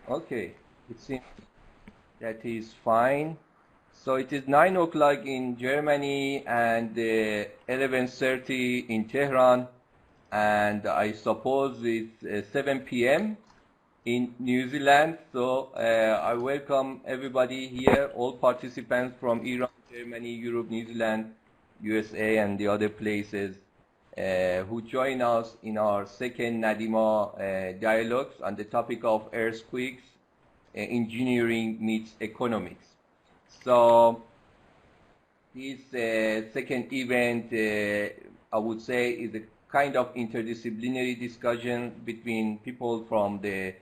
Okay, it seems that is fine. So it is 9 o'clock in Germany and 11:30 in Tehran, and I suppose it's 7 p.m. in New Zealand. So I welcome everybody here, all participants from Iran, Germany, Europe, New Zealand, USA, and the other places who join us in our second NaDiMa Dialogues on the topic of earthquakes, engineering meets economics. So this second event, I would say, is a kind of interdisciplinary discussion between people from the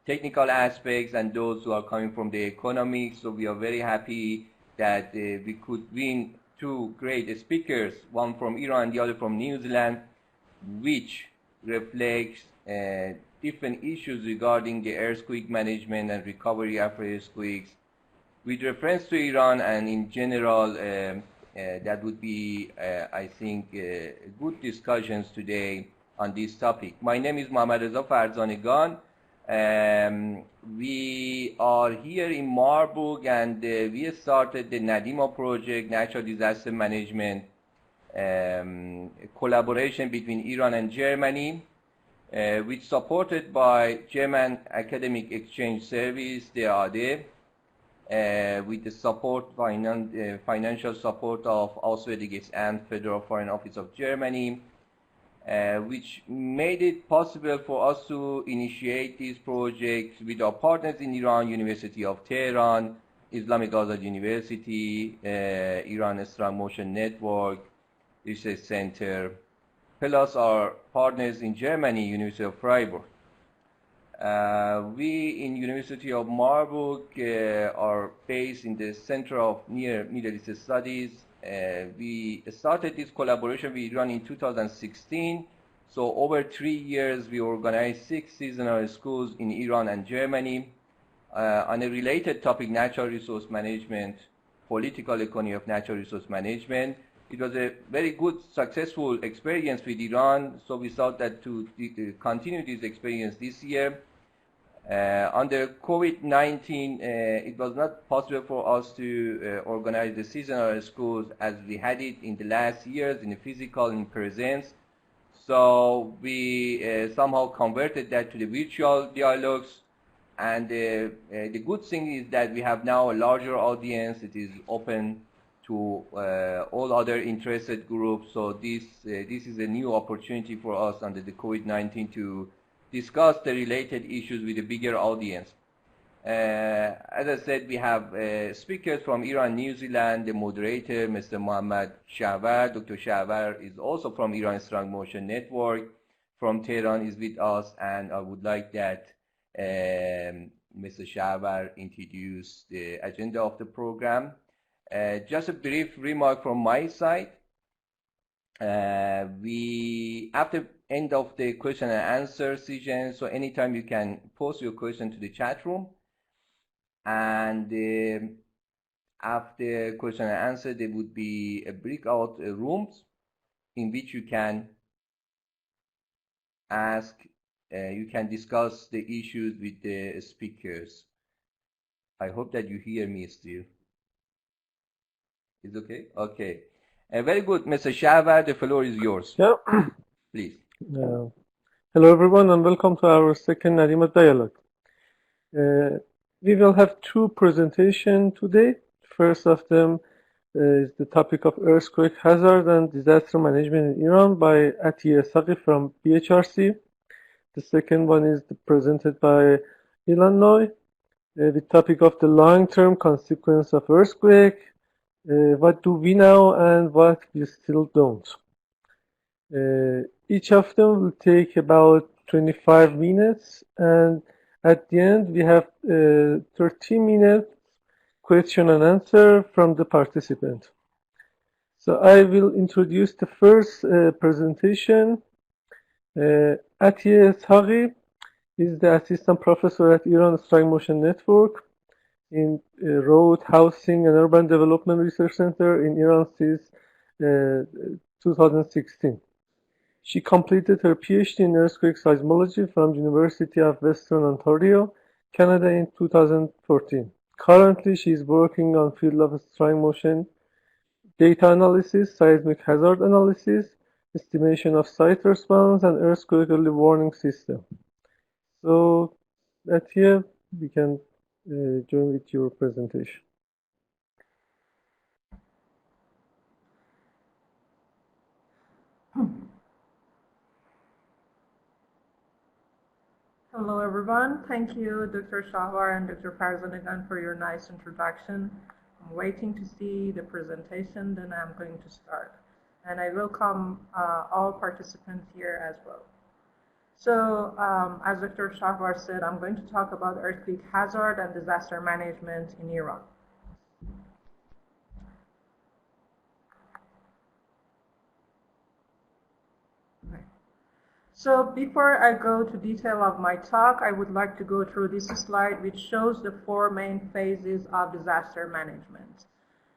technical aspects and those who are coming from the economics. So we are very happy that we could win two great speakers, one from Iran and the other from New Zealand, which reflects different issues regarding the earthquake management and recovery after earthquakes. With reference to Iran and in general, that would be, I think, good discussions today on this topic. My name is Mohammad Reza Farzanegan. We are here in Marburg, and we started the NaDiMa project, Natural Disaster Management, collaboration between Iran and Germany, which is supported by German Academic Exchange Service, DAAD, with the support, financial support of Auswärtiges Amt, Federal Foreign Office of Germany, which made it possible for us to initiate these projects with our partners in Iran, University of Tehran, Islamic Azad University, Iran Strong Motion Network, Research Center, plus our partners in Germany, University of Freiburg. We in University of Marburg are based in the Center of Near Middle East Studies. We started this collaboration with Iran in 2016. So over 3 years, we organized 6 seasonal schools in Iran and Germany on a related topic, natural resource management, political economy of natural resource management. It was a very good, successful experience with Iran, so we thought that to continue this experience this year. Under COVID-19, it was not possible for us to organize the seasonal schools as we had it in the last years in the physical, in presence. So we somehow converted that to the virtual dialogues. And the good thing is that we have now a larger audience. It is open to all other interested groups. So this is a new opportunity for us under the COVID-19 to discuss the related issues with a bigger audience. As I said, we have speakers from Iran, New Zealand. The moderator, Mr. Mohammad Shahwar. Dr. Shahwar is also from Iran Strong Motion Network. From Tehran is with us, and I would like that Mr. Shahwar introduce the agenda of the program. Just a brief remark from my side. We, after end of the question and answer session, so anytime you can post your question to the chat room, and after question and answer there would be a breakout rooms in which you can ask, you can discuss the issues with the speakers. I hope that you hear me still. Is okay? Okay. Very good. Mr. Shahwar, the floor is yours. Yeah. Please. Hello, everyone, and welcome to our second NaDiMa Dialogue. We will have 2 presentations today. First of them is the topic of earthquake hazard and disaster management in Iran by Eshaghi from BHRC. The second one is presented by Illinois, the topic of the long-term consequence of earthquake. What do we know and what we still don't. Each of them will take about 25 minutes, and at the end we have 30 minutes question and answer from the participant. So I will introduce the first presentation. Eshaghi is the assistant professor at Iran Strong Motion Network in Road, Housing and Urban Development Research Center in Iran since 2016. She completed her PhD in earthquake seismology from University of Western Ontario, Canada in 2014. Currently, she is working on field of strike motion data analysis, seismic hazard analysis, estimation of site response, and earthquake early warning system. So at here we can join with your presentation. Hello everyone. Thank you, Dr. Shahwar and Dr. Farzan, for your nice introduction. I'm waiting to see the presentation, then I'm going to start. And I welcome all participants here as well. So, as Dr. Shahwar said, I'm going to talk about earthquake hazard and disaster management in Iran. So before I go to detail of my talk, I would like to go through this slide which shows the 4 main phases of disaster management.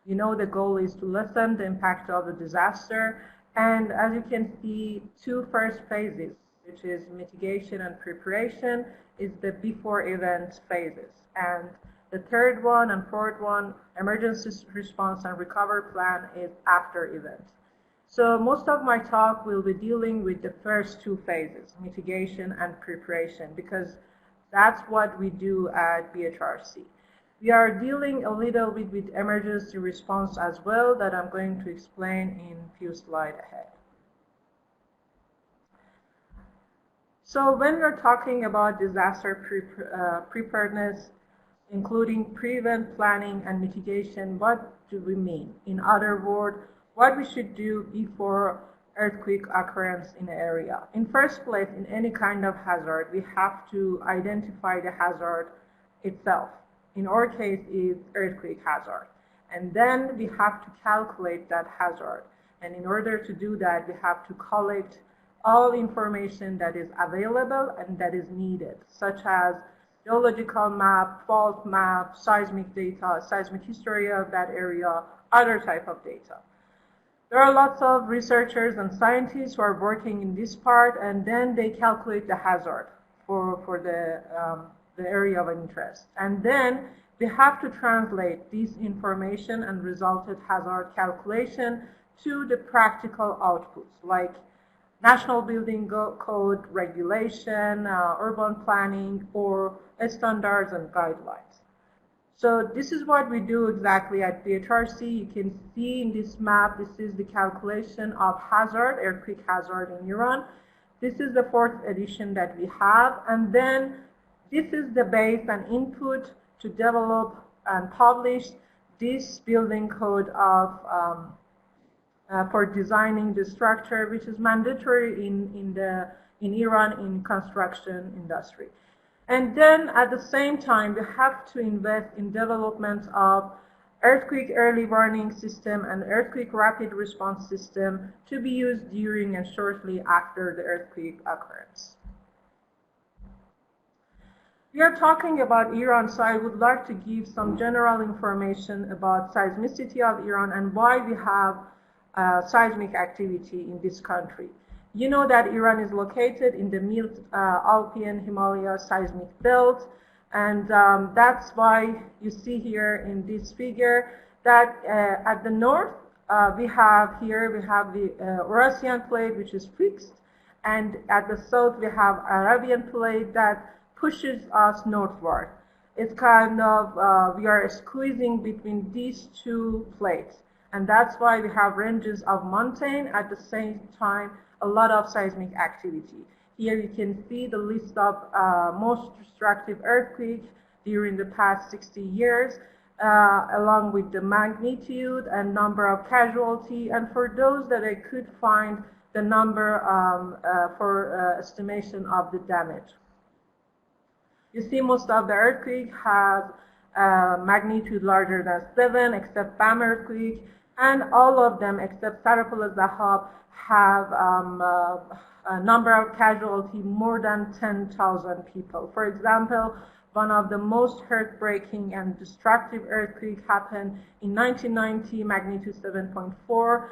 You know, the goal is to lessen the impact of the disaster, and as you can see, 2 first phases, which is mitigation and preparation, is the before event phases, and the 3rd one and 4th one, emergency response and recovery plan, is after event. So most of my talk will be dealing with the first 2 phases, mitigation and preparation, because that's what we do at BHRC. We are dealing a little bit with emergency response as well, that I'm going to explain in a few slides ahead. So when we're talking about disaster preparedness, including prevent, planning, and mitigation, what do we mean? In other words, what we should do before earthquake occurrence in an area. In first place, in any kind of hazard, we have to identify the hazard itself. In our case, it's earthquake hazard. And then we have to calculate that hazard. And in order to do that, we have to collect all information that is available and that is needed, such as geological map, fault map, seismic data, seismic history of that area, other type of data. There are lots of researchers and scientists who are working in this part, and then they calculate the hazard for the area of interest. And then we have to translate this information and resulted hazard calculation to the practical outputs, like National Building Code regulation, urban planning, or standards and guidelines. So this is what we do exactly at BHRC. You can see in this map, this is the calculation of hazard, earthquake hazard in Iran. This is the 4th edition that we have. And then this is the base and input to develop and publish this building code of for designing the structure, which is mandatory in Iran in construction industry. And then at the same time, we have to invest in development of earthquake early warning system and earthquake rapid response system to be used during and shortly after the earthquake occurrence. We are talking about Iran, so I would like to give some general information about seismicity of Iran and why we have seismic activity in this country. You know that Iran is located in the mid-Alpine Himalaya seismic belt, and that's why you see here in this figure that at the north we have the Eurasian plate, which is fixed, and at the south we have Arabian plate that pushes us northward. It's kind of we are squeezing between these 2 plates, and that's why we have ranges of mountain at the same time a lot of seismic activity. Here you can see the list of most destructive earthquakes during the past 60 years, along with the magnitude and number of casualty, and for those that I could find, the number for estimation of the damage. You see most of the earthquake has magnitude larger than 7, except BAM earthquake, and all of them except Saraf al-Zahab have a number of casualty more than 10,000 people. For example, one of the most heartbreaking and destructive earthquake happened in 1990, magnitude 7.4.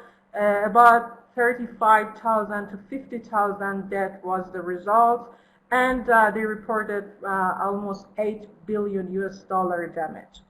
About 35,000 to 50,000 death was the result, and they reported almost $8 billion damage.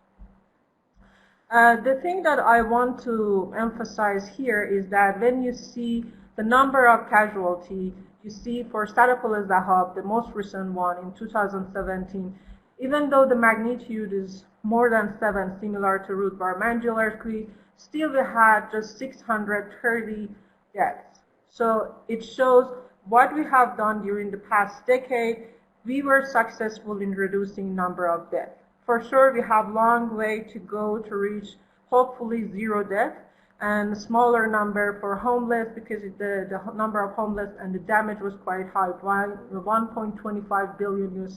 The thing that I want to emphasize here is that when you see the number of casualties, you see for Statopol-e-Zahab, the most recent one in 2017, even though the magnitude is more than 7, similar to Ruth Barmanjil earthquake, still we had just 630 deaths. So it shows what we have done during the past decade. We were successful in reducing number of deaths. For sure, we have a long way to go to reach hopefully 0 deaths, and a smaller number for homeless, because the number of homeless and the damage was quite high, $1.25 billion.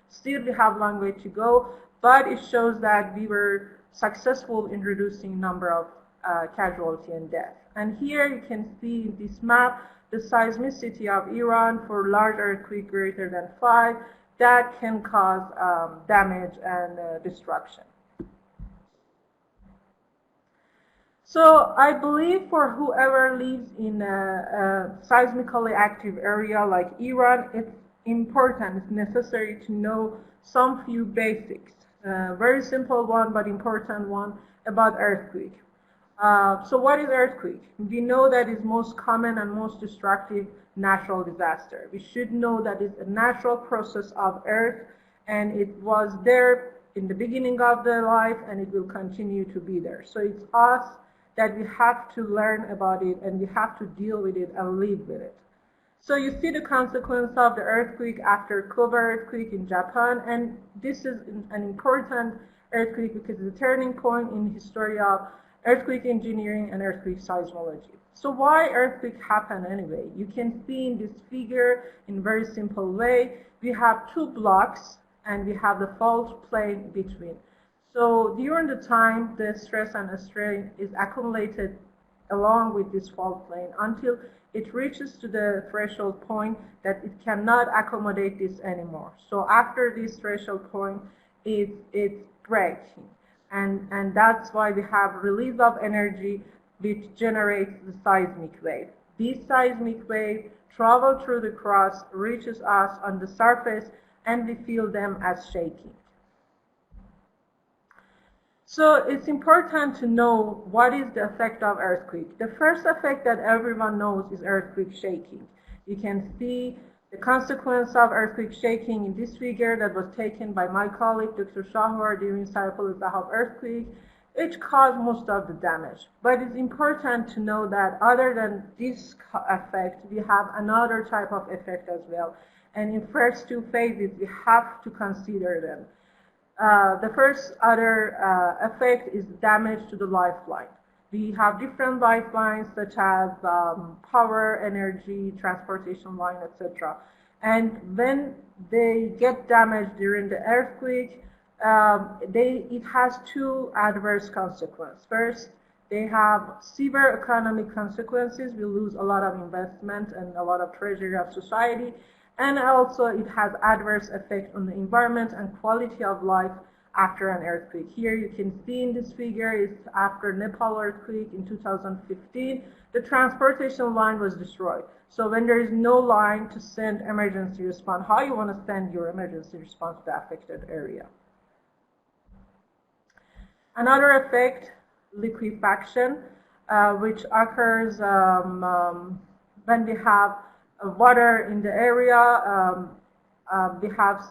Still, we have a long way to go, but it shows that we were successful in reducing number of casualty and death. And here you can see in this map the seismicity of Iran for large earthquake greater than 5 that can cause damage and destruction. So I believe for whoever lives in a seismically active area like Iran, it's important, it's necessary to know some few basics. Very simple one, but important one about earthquake. So what is earthquake? We know that it's most common and most destructive natural disaster. We should know that it's a natural process of Earth, and it was there in the beginning of the life, and it will continue to be there. So it's us that we have to learn about it, and we have to deal with it and live with it. So you see the consequence of the earthquake after Kobe earthquake in Japan, and this is an important earthquake because it's a turning point in the history of earthquake engineering and earthquake seismology. So why earthquake happen anyway? You can see in this figure in a very simple way. We have 2 blocks and we have the fault plane between. So during the time, the stress and strain is accumulated along with this fault plane until it reaches to the threshold point that it cannot accommodate this anymore. So after this threshold point, it's breaking. And that's why we have release of energy which generates the seismic wave. This seismic wave travels through the crust, reaches us on the surface, and we feel them as shaking. So it's important to know what is the effect of earthquake. The first effect that everyone knows is earthquake shaking. You can see the consequence of earthquake shaking in this figure that was taken by my colleague, Dr. Shahwar, during Statopol-e-Zahab earthquake, which caused most of the damage. But it's important to know that other than this effect, we have another type of effect as well. And in first 2 phases, we have to consider them. The first other effect is damage to the lifeline. We have different lifelines such as power, energy, transportation line, etc. And when they get damaged during the earthquake, it has 2 adverse consequences. First, they have severe economic consequences. We lose a lot of investment and a lot of treasury of society. And also it has adverse effect on the environment and quality of life after an earthquake. Here you can see in this figure, it's after Nepal earthquake in 2015, the transportation line was destroyed. So when there is no line to send emergency response, how you want to send your emergency response to the affected area? Another effect, liquefaction, which occurs when we have water in the area. We have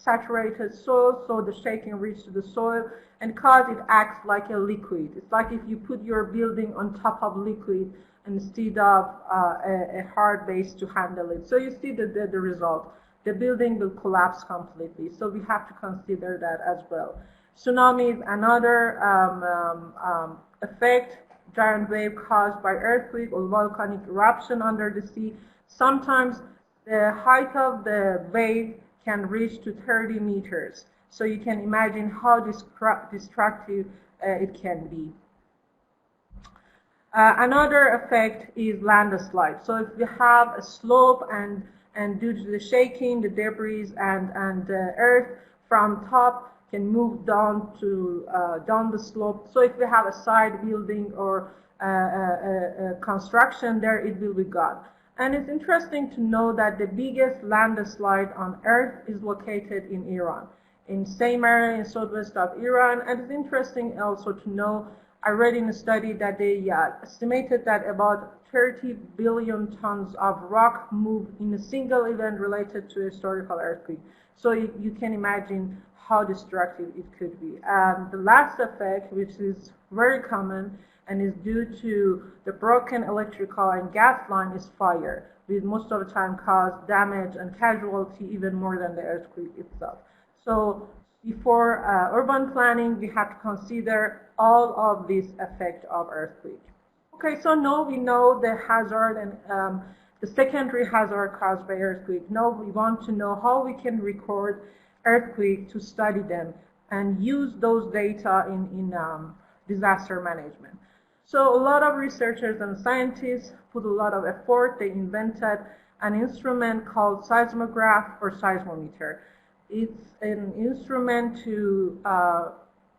saturated soil, so the shaking reaches to the soil, and cause it acts like a liquid. It's like if you put your building on top of liquid instead of a hard base to handle it. So you see the result. The building will collapse completely. So we have to consider that as well. Tsunamis, another effect, giant wave caused by earthquake or volcanic eruption under the sea. Sometimes the height of the wave can reach to 30 meters. So you can imagine how destructive it can be. Another effect is landslide. So if we have a slope and due to the shaking, the debris and the earth from top can move down to down the slope. So if we have a side building or a construction there, it will be gone. And it's interesting to know that the biggest landslide on Earth is located in Iran, in same area in southwest of Iran. And it's interesting also to know, I read in a study that they estimated that about 30 billion tons of rock moved in a single event related to a historical earthquake. So you can imagine how destructive it could be. And the last effect, which is very common and is due to the broken electrical and gas line, is fire, which most of the time cause damage and casualty even more than the earthquake itself. So before urban planning, we have to consider all of these effects of earthquake. Okay, so now we know the hazard and the secondary hazard caused by earthquake. Now we want to know how we can record earthquake to study them and use those data in disaster management. So a lot of researchers and scientists put a lot of effort. They invented an instrument called seismograph or seismometer. It's an instrument to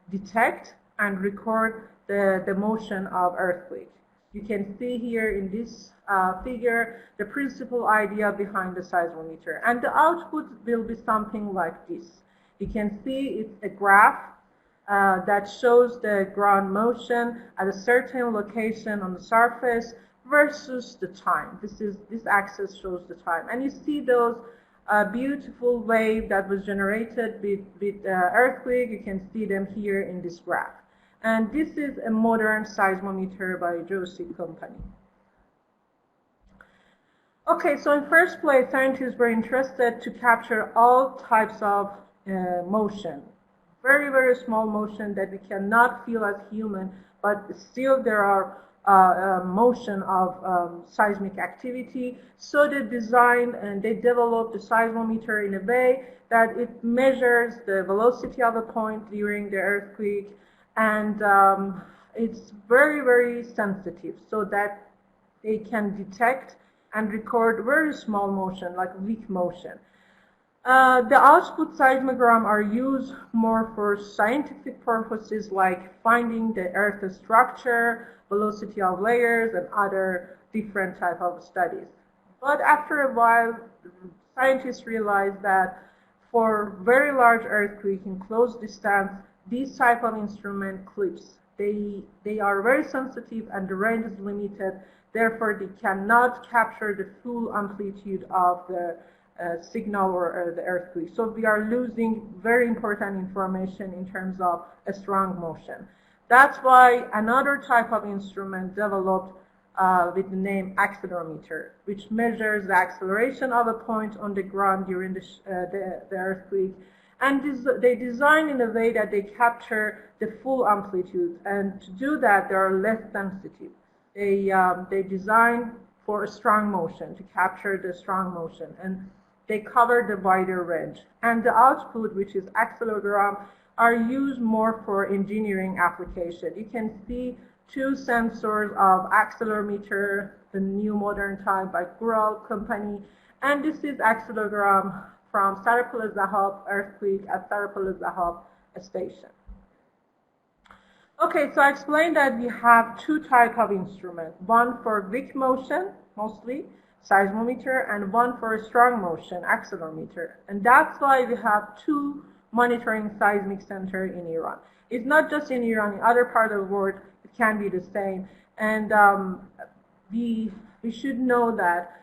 detect and record the motion of earthquake. You can see here in this figure the principal idea behind the seismometer. And the output will be something like this. You can see it's a graph that shows the ground motion at a certain location on the surface versus the time. This axis shows the time. And you see those beautiful wave that was generated with earthquake. You can see them here in this graph. And this is a modern seismometer by Joseph Company. Okay, so in first place, scientists were interested to capture all types of motion. Very, very small motion that we cannot feel as human, but still there are motion of seismic activity. So they designed and they developed the seismometer in a way that it measures the velocity of a point during the earthquake, and it's very, very sensitive so that they can detect and record very small motion, like weak motion. The output seismogram are used more for scientific purposes, like finding the Earth's structure, velocity of layers, and other different type of studies. But after a while, scientists realized that for very large earthquake in close distance, these type of instrument clips, they are very sensitive and the range is limited. Therefore, they cannot capture the full amplitude of the signal or the earthquake. So we are losing very important information in terms of a strong motion. That's why another type of instrument developed with the name accelerometer, which measures the acceleration of a point on the ground during the earthquake. And they design in a way that they capture the full amplitude. And to do that, they are less sensitive. They design for a strong motion, to capture the strong motion. And they cover the wider range. And the output, which is accelerogram, are used more for engineering application. You can see two sensors of accelerometer, the new modern type by Gural company. And this is accelerogram from Sarapul-e-Zahab earthquake at Sarapul-e-Zahab station. Okay, so I explained that we have two types of instruments, one for weak motion, mostly, seismometer, and one for strong motion, accelerometer. And that's why we have two monitoring seismic centers in Iran. It's not just in Iran, in other parts of the world, it can be the same. And we should know that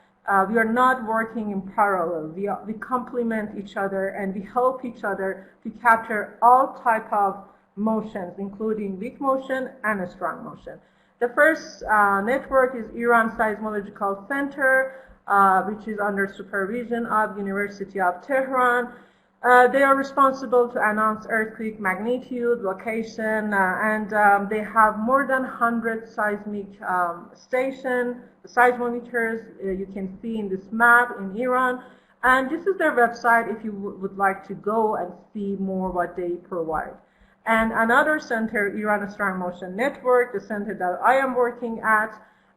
we are not working in parallel. We complement each other and we help each other to capture all type of motions, including weak motion and a strong motion. The first network is Iran Seismological Center, which is under supervision of University of Tehran. They are responsible to announce earthquake magnitude, location, and they have more than 100 seismic stations, seismometers you can see in this map in Iran. And this is their website if you would like to go and see more what they provide. And another center, Iran Strong Motion Network, the center that I am working at,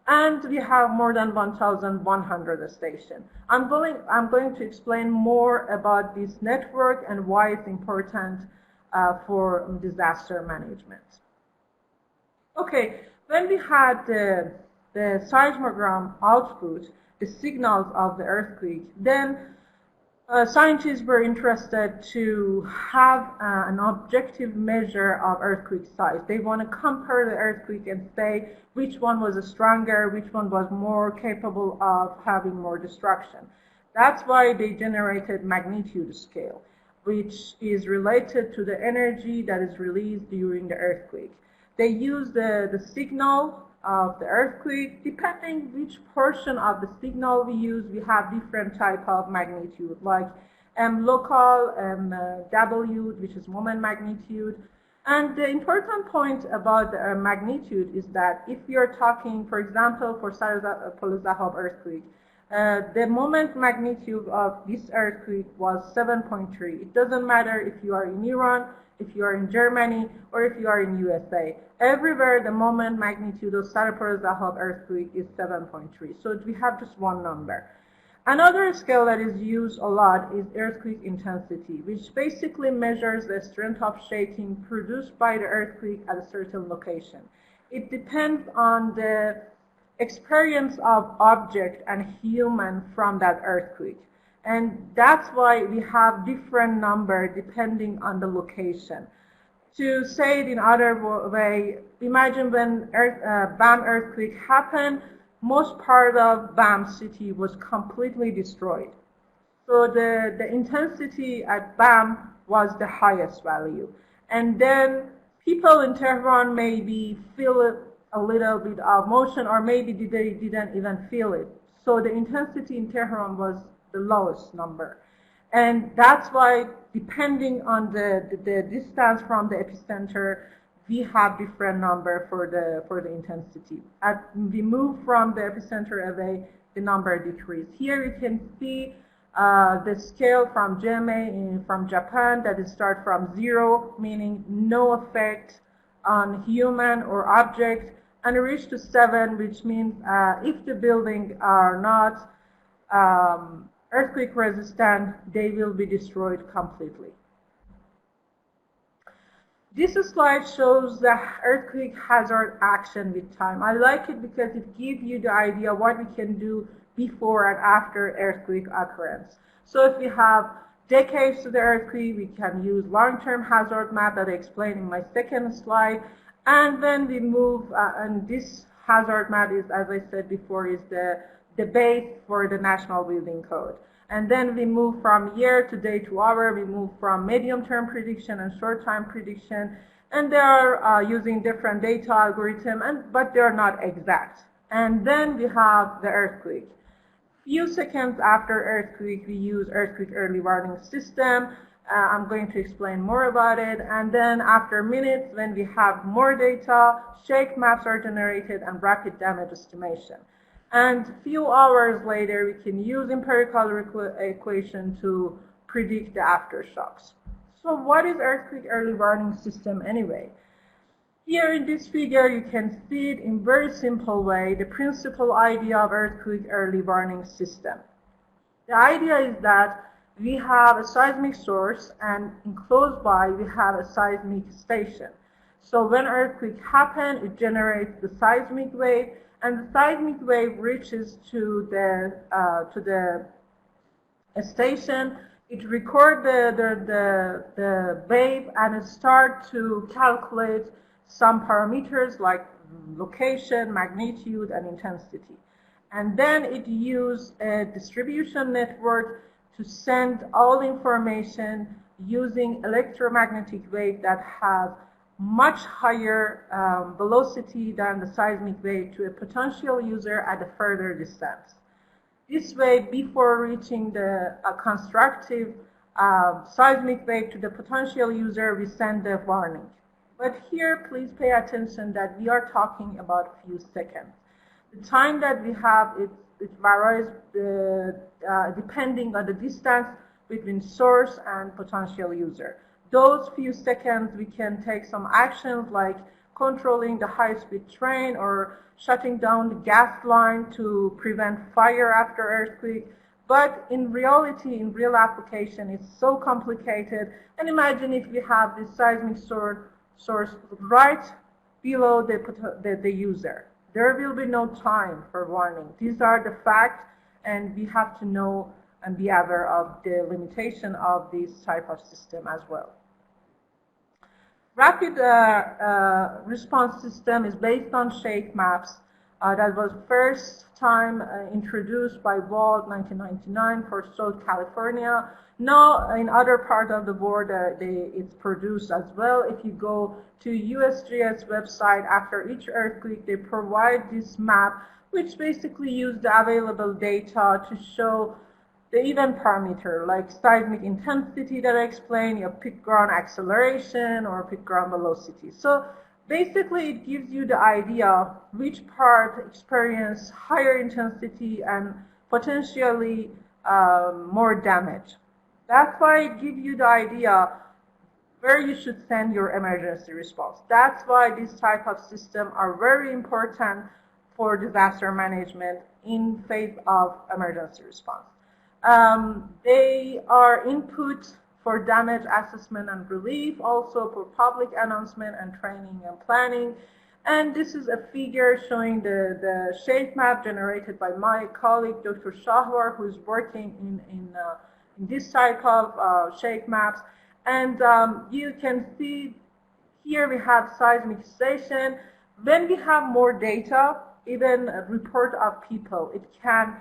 and we have more than 1,100 stations. I'm going to explain more about this network and why it's important for disaster management. Okay, when we had the seismogram output, the signals of the earthquake, then scientists were interested to have an objective measure of earthquake size. They want to compare the earthquake and say which one was stronger, which one was more capable of having more destruction. That's why they generated magnitude scale, which is related to the energy that is released during the earthquake. They use the signal of the earthquake. Depending which portion of the signal we use, we have different type of magnitude, like M local, W, which is moment magnitude. And the important point about the magnitude is that if you're talking, for example, for Polozahov earthquake, the moment magnitude of this earthquake was 7.3. It doesn't matter if you are in Iran, if you are in Germany, or if you are in USA. Everywhere the moment magnitude of Polozahov earthquake is 7.3. So we have just one number. Another scale that is used a lot is earthquake intensity, which basically measures the strength of shaking produced by the earthquake at a certain location. It depends on the experience of object and human from that earthquake. And that's why we have different number depending on the location. To say it in other way, imagine when BAM earthquake happened, most part of BAM city was completely destroyed. So the intensity at BAM was the highest value. And then people in Tehran maybe feel it a little bit of motion, or maybe they didn't even feel it. So the intensity in Tehran was the lowest number. And that's why, depending on the distance from the epicenter, we have different number for the intensity. As we move from the epicenter away, the number decreases. Here you can see the scale from JMA from Japan, that it starts from 0, meaning no effect on human or object, and reach to 7, which means if the buildings are not earthquake resistant, they will be destroyed completely. This slide shows the earthquake hazard action with time. I like it because it gives you the idea what we can do before and after earthquake occurrence. So if we have decades to the earthquake, we can use long-term hazard map that I explained in my second slide. And then we move, and this hazard map is, as I said before, is the base for the National Building Code. And then we move from year to day to hour. We move from medium-term prediction and short-time prediction. And they are using different data algorithms, but they are not exact. And then we have the earthquake. Few seconds after earthquake, we use earthquake early warning system. I'm going to explain more about it. And then after minutes, when we have more data, ShakeMaps are generated and rapid damage estimation. And few hours later, we can use empirical equation to predict the aftershocks. So what is earthquake early warning system anyway? Here in this figure, you can see it in very simple way, the principal idea of earthquake early warning system. The idea is that we have a seismic source, and close by we have a seismic station. So when earthquake happens, it generates the seismic wave, and the seismic wave reaches to the station. It records the wave, and it starts to calculate some parameters like location, magnitude, and intensity. And then it uses a distribution network to send all information using electromagnetic wave that have much higher velocity than the seismic wave to a potential user at a further distance. This way, before reaching the constructive seismic wave to the potential user, we send the warning. But here, please pay attention that we are talking about a few seconds. The time that we have, it varies depending on the distance between source and potential user. Those few seconds, we can take some actions like controlling the high-speed train or shutting down the gas line to prevent fire after earthquake. But in reality, in real application, it's so complicated. And imagine if we have this seismic source right below the user. There will be no time for warning. These are the facts, and we have to know and be aware of the limitation of this type of system as well. Rapid response system is based on ShakeMaps. That was first time introduced by Wald 1999 for South California. Now in other parts of the world it's produced as well. If you go to USGS website, after each earthquake they provide this map which basically use the available data to show the event parameter like seismic intensity that I explained, your peak ground acceleration or peak ground velocity. So basically it gives you the idea which part experience higher intensity and potentially more damage. That's why it gives you the idea where you should send your emergency response. That's why this type of system are very important for disaster management in phase of emergency response. They are input for damage assessment and relief, also for public announcement and training and planning. And this is a figure showing the shape map generated by my colleague, Dr. Shahwar, who is working in this type of shape maps. And you can see here we have seismic station. When we have more data, even a report of people, it can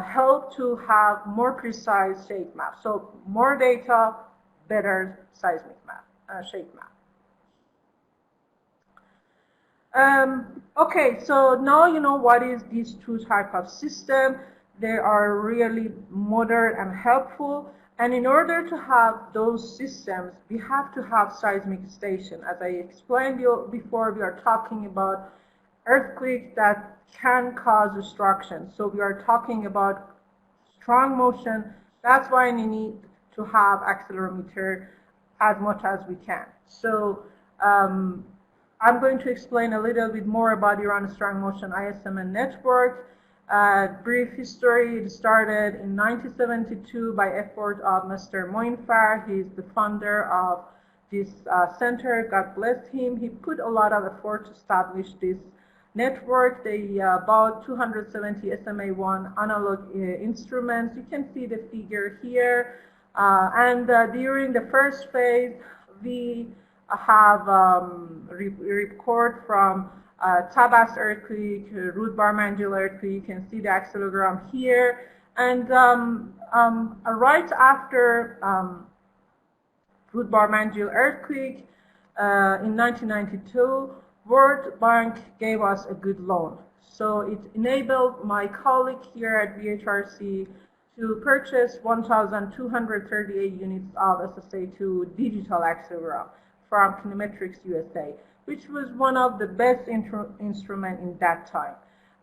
help to have more precise shape map. So more data, better seismic map, shape map. Okay, so now you know what is these two types of system. They are really modern and helpful. And in order to have those systems, we have to have seismic station. As I explained before, we are talking about earthquakes that can cause destruction. So we are talking about strong motion. That's why we need to have accelerometer as much as we can. So I'm going to explain a little bit more about Iran strong motion ISMN network. Brief history, it started in 1972 by effort of Mr. Moinfar. He's the founder of this center. God bless him. He put a lot of effort to establish this network. They bought 270 SMA1 analog instruments. You can see the figure here. And during the first phase, we have record from Tabas earthquake, Ruth Barmanjil earthquake. You can see the accelerogram here. And right after Ruth Barmanjil earthquake in 1992, World Bank gave us a good loan. So it enabled my colleague here at VHRC to purchase 1,238 units of SSA2 digital accelerogram from Kinemetrics USA, which was one of the best instrument in that time.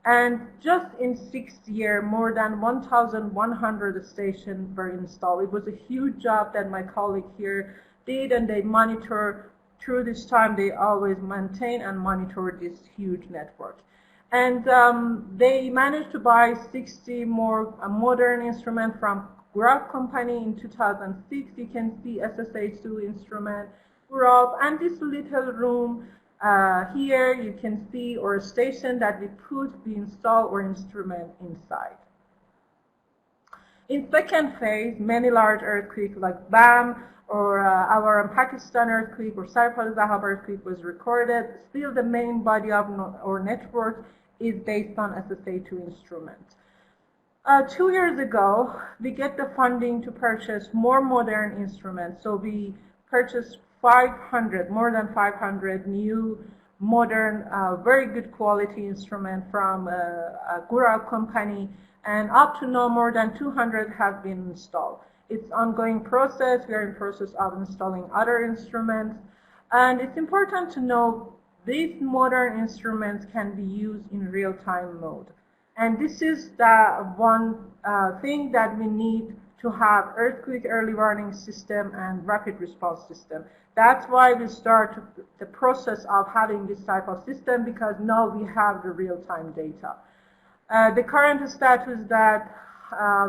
And just in 6 years, more than 1,100 stations were installed. It was a huge job that my colleague here did, and they monitor through this time. They always maintain and monitor this huge network. And they managed to buy 60 more modern instruments from Gurab company in 2006. You can see SSA2 instrument, Gurab, and this little room here you can see, or a station that we install or instrument inside. In second phase, many large earthquakes like BAM or our Pakistan earthquake or Sarpal Zahab earthquake was recorded. Still the main body of our network is based on SSA2 instruments. 2 years ago, we get the funding to purchase more modern instruments. So we purchased 500, more than 500 new, modern, very good quality instrument from a Gurab company, and up to now more than 200 have been installed. It's ongoing process. We are in process of installing other instruments, and it's important to know these modern instruments can be used in real-time mode. And this is the one thing that we need to have earthquake early warning system and rapid response system. That's why we start the process of having this type of system, because now we have the real-time data. The current status is that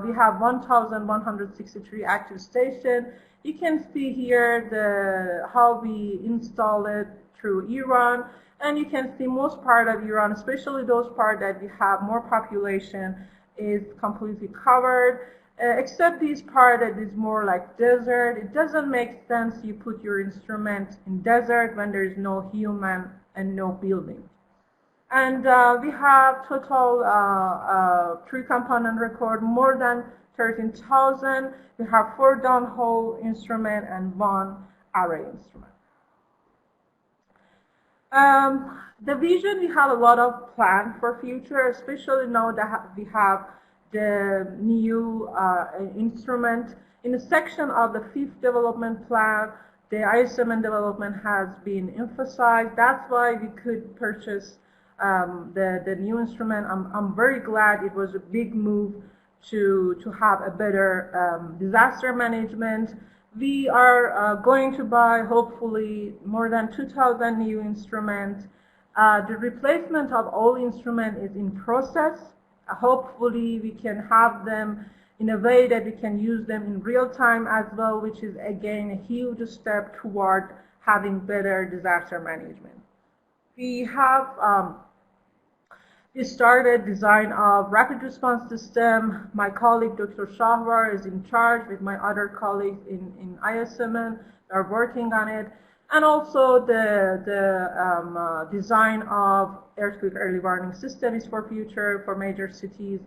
we have 1,163 active stations. You can see here how we install it through Iran, and you can see most part of Iran, especially those parts that we have more population, is completely covered. Except this part that is more like desert. It doesn't make sense you put your instrument in desert when there is no human and no building. And we have total 3-component record, more than 13,000. We have 4 downhole instrument and 1 array instrument. The vision, we have a lot of plan for future, especially now that we have the new instrument. In the section of the 5th development plan, the ISMN development has been emphasized. That's why we could purchase the new instrument. I'm very glad. It was a big move to have a better disaster management. We are going to buy, hopefully, more than 2,000 new instruments. The replacement of all instruments is in process. Hopefully, we can have them in a way that we can use them in real time as well, which is, again, a huge step toward having better disaster management. We have we started design of rapid response system. My colleague, Dr. Shahwar, is in charge with my other colleagues in ISMN. They're working on it. And also the design of earthquake early warning systems for future, for major cities.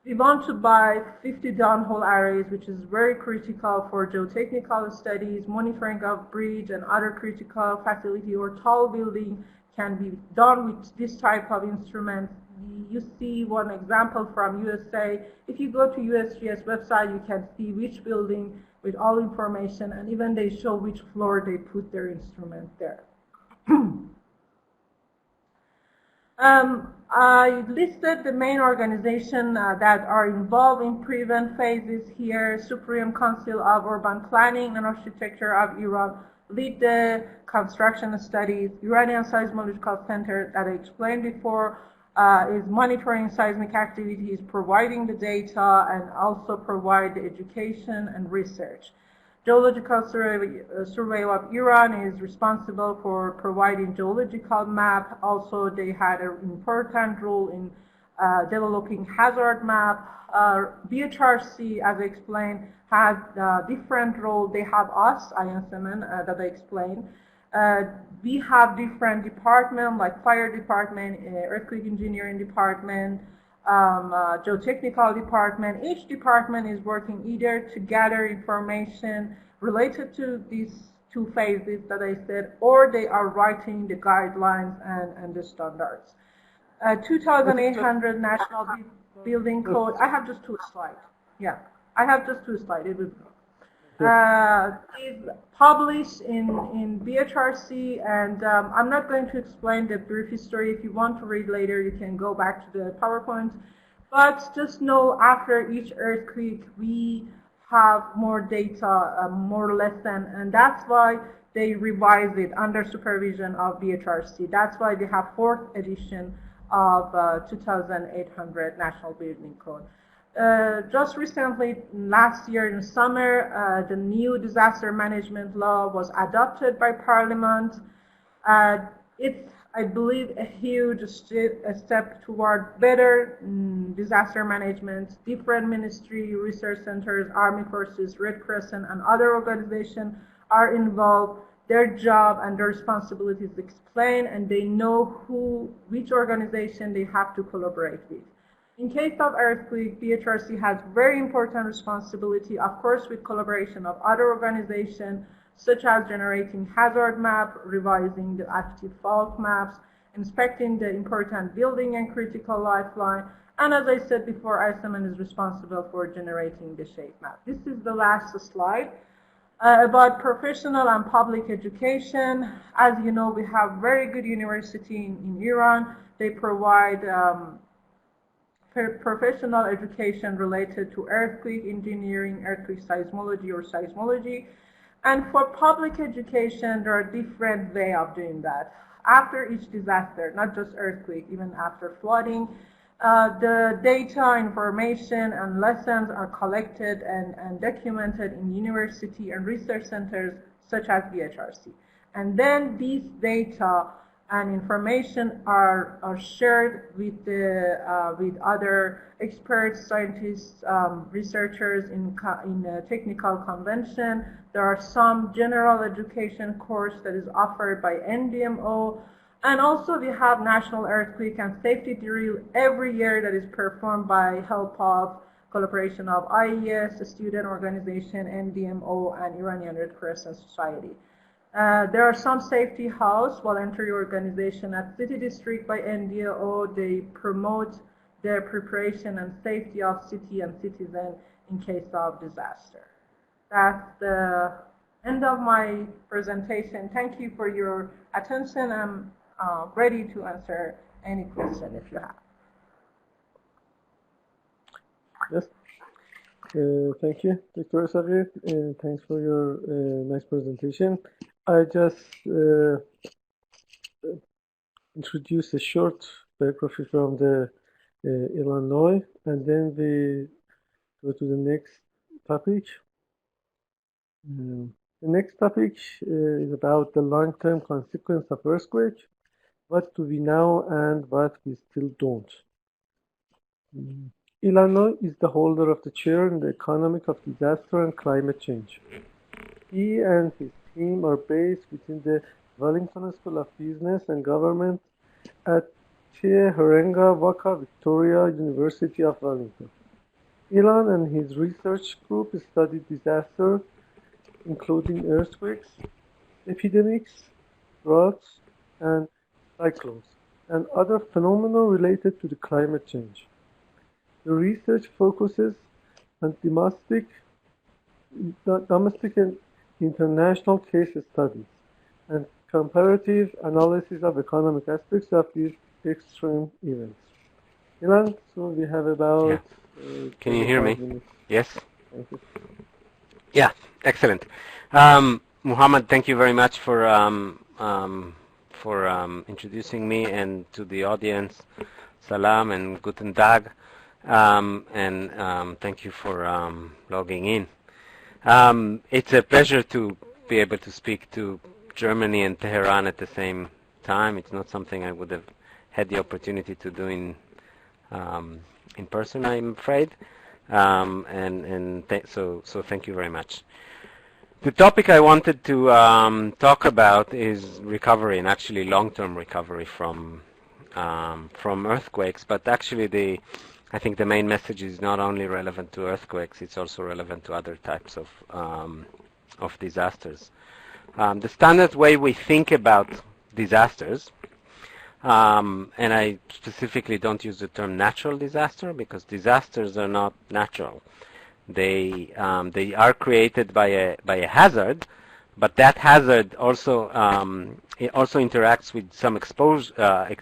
We want to buy 50 downhole arrays, which is very critical for geotechnical studies. Monitoring of bridge and other critical facility or tall building can be done with this type of instruments. You see one example from USA. If you go to USGS website, you can see which building with all information, and even they show which floor they put their instrument there. I listed the main organizations that are involved in prevent phases here. Supreme Council of Urban Planning and Architecture of Iran lead the construction studies. Iranian Seismological Center that I explained before is monitoring seismic activities, providing the data, and also provide the education and research. Geological Survey of Iran is responsible for providing geological map. Also, they had an important role in developing hazard map. BHRC, as I explained, has a different role. They have us, ISMN, that I explained. We have different departments like fire department, earthquake engineering department, geotechnical department. Each department is working either to gather information related to these 2 phases that I said, or they are writing the guidelines and the standards. 2,800 National Building Code. I have just 2 slides. Yeah, I have just 2 slides. It will is published in BHRC, and I'm not going to explain the brief history. If you want to read later, you can go back to the PowerPoint. But just know after each earthquake, we have more data, more lesson, and that's why they revise it under supervision of BHRC. That's why they have 4th edition of 2,800 National Building Code. Just recently, last year in summer, the new disaster management law was adopted by Parliament. It's, I believe, a huge step toward better disaster management. Different ministry, research centers, army forces, Red Crescent, and other organizations are involved. Their job and their responsibilities explained, and they know which organization they have to collaborate with. In case of earthquake, BHRC has very important responsibility, of course, with collaboration of other organizations, such as generating hazard map, revising the active fault maps, inspecting the important building and critical lifeline, and as I said before, ISMN is responsible for generating the ShakeMap. This is the last slide. About professional and public education. As you know, we have very good university in Iran. They provide professional education related to earthquake engineering, earthquake seismology or seismology. And for public education, there are different ways of doing that. After each disaster, not just earthquake, even after flooding, the data, information, and lessons are collected and documented in university and research centers such as BHRC. And then these data and information are shared with with other experts, scientists, researchers in technical convention. There are some general education course that is offered by NDMO. And also we have National Earthquake and Safety Drill every year that is performed by help of collaboration of IES, student organization, NDMO, and Iranian Red Crescent Society. There are some safety house, voluntary organization at City District by NDMO. They promote the preparation and safety of city and citizen in case of disaster. That's the end of my presentation. Thank you for your attention. I'm ready to answer any question if you have. Yes. Thank you, Dr. Eshaghi, and thanks for your nice presentation. I just introduce a short biography from the Illinois, and then we go to the next topic. The next topic is about the long-term consequence of earthquake. What do we know and what we still don't? Illinois is the holder of the chair in the economics of disaster and climate change. He and his team are based within the Wellington School of Business and Government at Teherenga Waka Victoria University of Wellington. Ilan and his research group studied disaster, including earthquakes, epidemics, droughts, and cyclones, and other phenomena related to the climate change. The research focuses on domestic and international case studies and comparative analysis of economic aspects of these extreme events. Ilan, so we have about... Can you hear me? Minutes. Yes? Thank you. Yeah, excellent. Muhammad, thank you very much for introducing me, and to the audience, salam and guten tag, and thank you for logging in. It's a pleasure to be able to speak to Germany and Tehran at the same time. It's not something I would have had the opportunity to do in person, I'm afraid. So thank you very much. The topic I wanted to talk about is recovery, and actually long-term recovery from earthquakes. But actually, I think the main message is not only relevant to earthquakes; it's also relevant to other types of disasters. The standard way we think about disasters, and I specifically don't use the term natural disaster because disasters are not natural. They are created by a hazard, but that hazard also interacts with some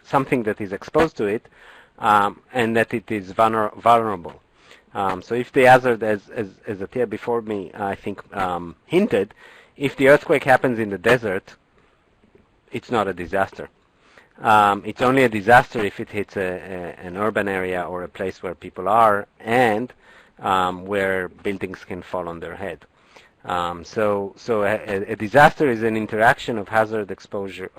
something that is exposed to it, and that it is vulnerable. So if the hazard, as Atia before me, I think hinted, if the earthquake happens in the desert, it's not a disaster. It's only a disaster if it hits an urban area or a place where people are, and where buildings can fall on their head. So a disaster is an interaction of hazard, exposure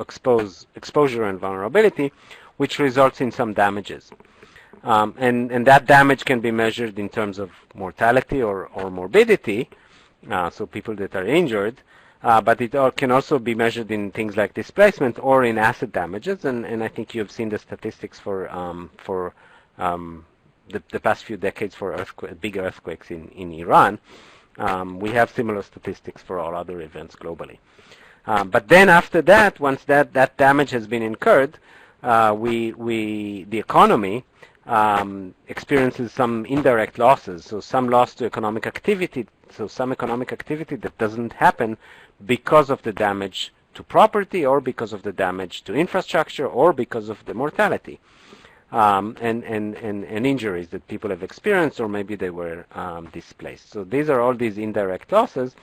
and vulnerability, which results in some damages. And that damage can be measured in terms of mortality or morbidity, so people that are injured, but it can also be measured in things like displacement or in asset damages. And I think you've seen the statistics for the past few decades for big earthquakes in Iran. We have similar statistics for all other events globally. But then after that, once that damage has been incurred, the economy experiences some indirect losses. So some loss to economic activity. So some economic activity that doesn't happen because of the damage to property, or because of the damage to infrastructure, or because of the mortality. And injuries that people have experienced, or maybe they were displaced. So these are all these indirect losses.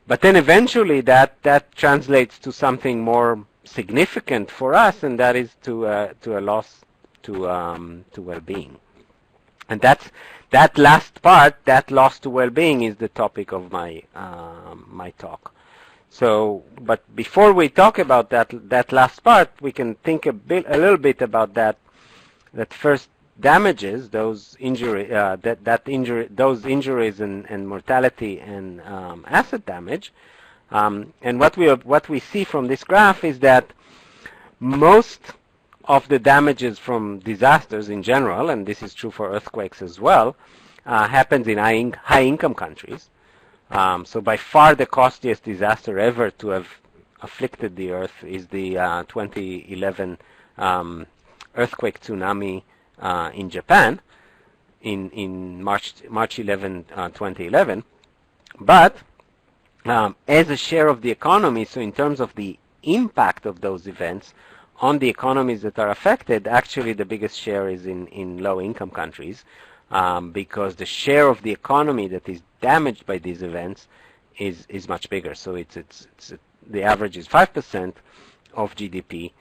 But then eventually that translates to something more significant for us, and that is to a loss to well-being. And that last part, that loss to well-being, is the topic of my talk. So, but before we talk about that last part, we can think a little bit about that first damages, those injuries and mortality and asset damage. And what we see from this graph is that most of the damages from disasters in general, and this is true for earthquakes as well, happens in high-income countries. So by far the costliest disaster ever to have afflicted the Earth is the 2011 earthquake tsunami in Japan in March 11, 2011. But as a share of the economy, so in terms of the impact of those events on the economies that are affected, actually the biggest share is in low-income countries, because the share of the economy that is damaged by these events is much bigger. So the average is 5% of GDP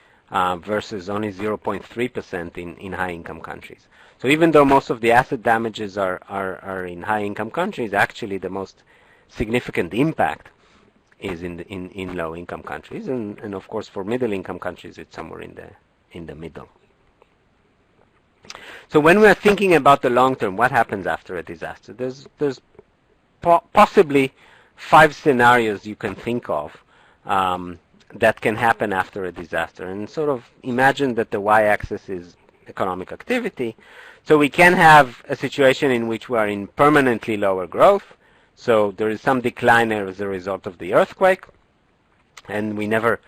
versus only 0.3% in high-income countries. So even though most of the asset damages are in high-income countries, actually the most significant impact is in low-income countries, and of course for middle-income countries it's somewhere in the middle. So when we're thinking about the long term, what happens after a disaster? There's possibly 5 scenarios you can think of that can happen after a disaster, and sort of imagine that the y-axis is economic activity. So we can have a situation in which we are in permanently lower growth, so there is some decline as a result of the earthquake, and we never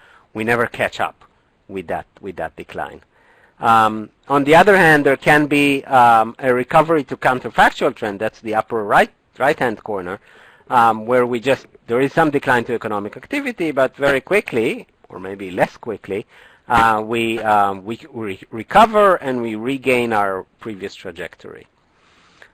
catch up with that decline. On the other hand, there can be a recovery to counterfactual trend. That's the upper right-hand corner, where there is some decline to economic activity, but very quickly, or maybe less quickly, we recover and we regain our previous trajectory.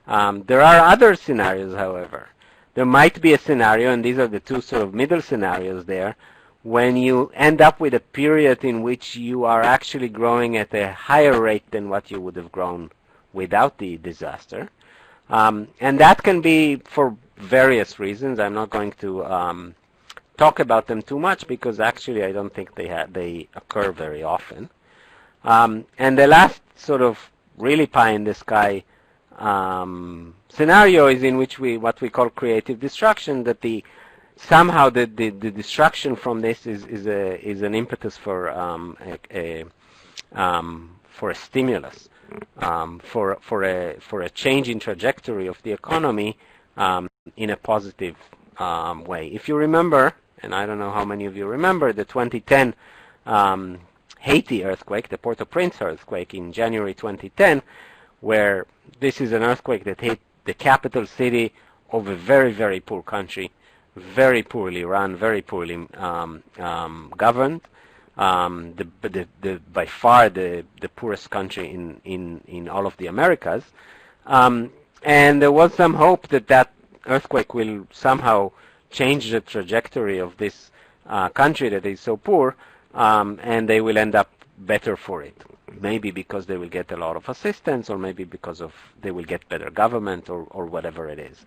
There are other scenarios, however. There might be a scenario, and these are the two sort of middle scenarios there, when you end up with a period in which you are actually growing at a higher rate than what you would have grown without the disaster. And that can be for various reasons. I'm not going to talk about them too much because actually I don't think they occur very often. And the last sort of really pie in the sky scenario is in which what we call creative destruction, that somehow the destruction from this is an impetus for a stimulus, for a change in trajectory of the economy in a positive way. If you remember, and I don't know how many of you remember, the 2010 Haiti earthquake, the Port-au-Prince earthquake in January 2010, where this is an earthquake that hit the capital city of a very, very poor country, very poorly run, very poorly governed, by far the poorest country in all of the Americas. And there was some hope that earthquake will somehow change the trajectory of this country that is so poor, and they will end up better for it. Maybe because they will get a lot of assistance, or maybe because they will get better government, or whatever it is.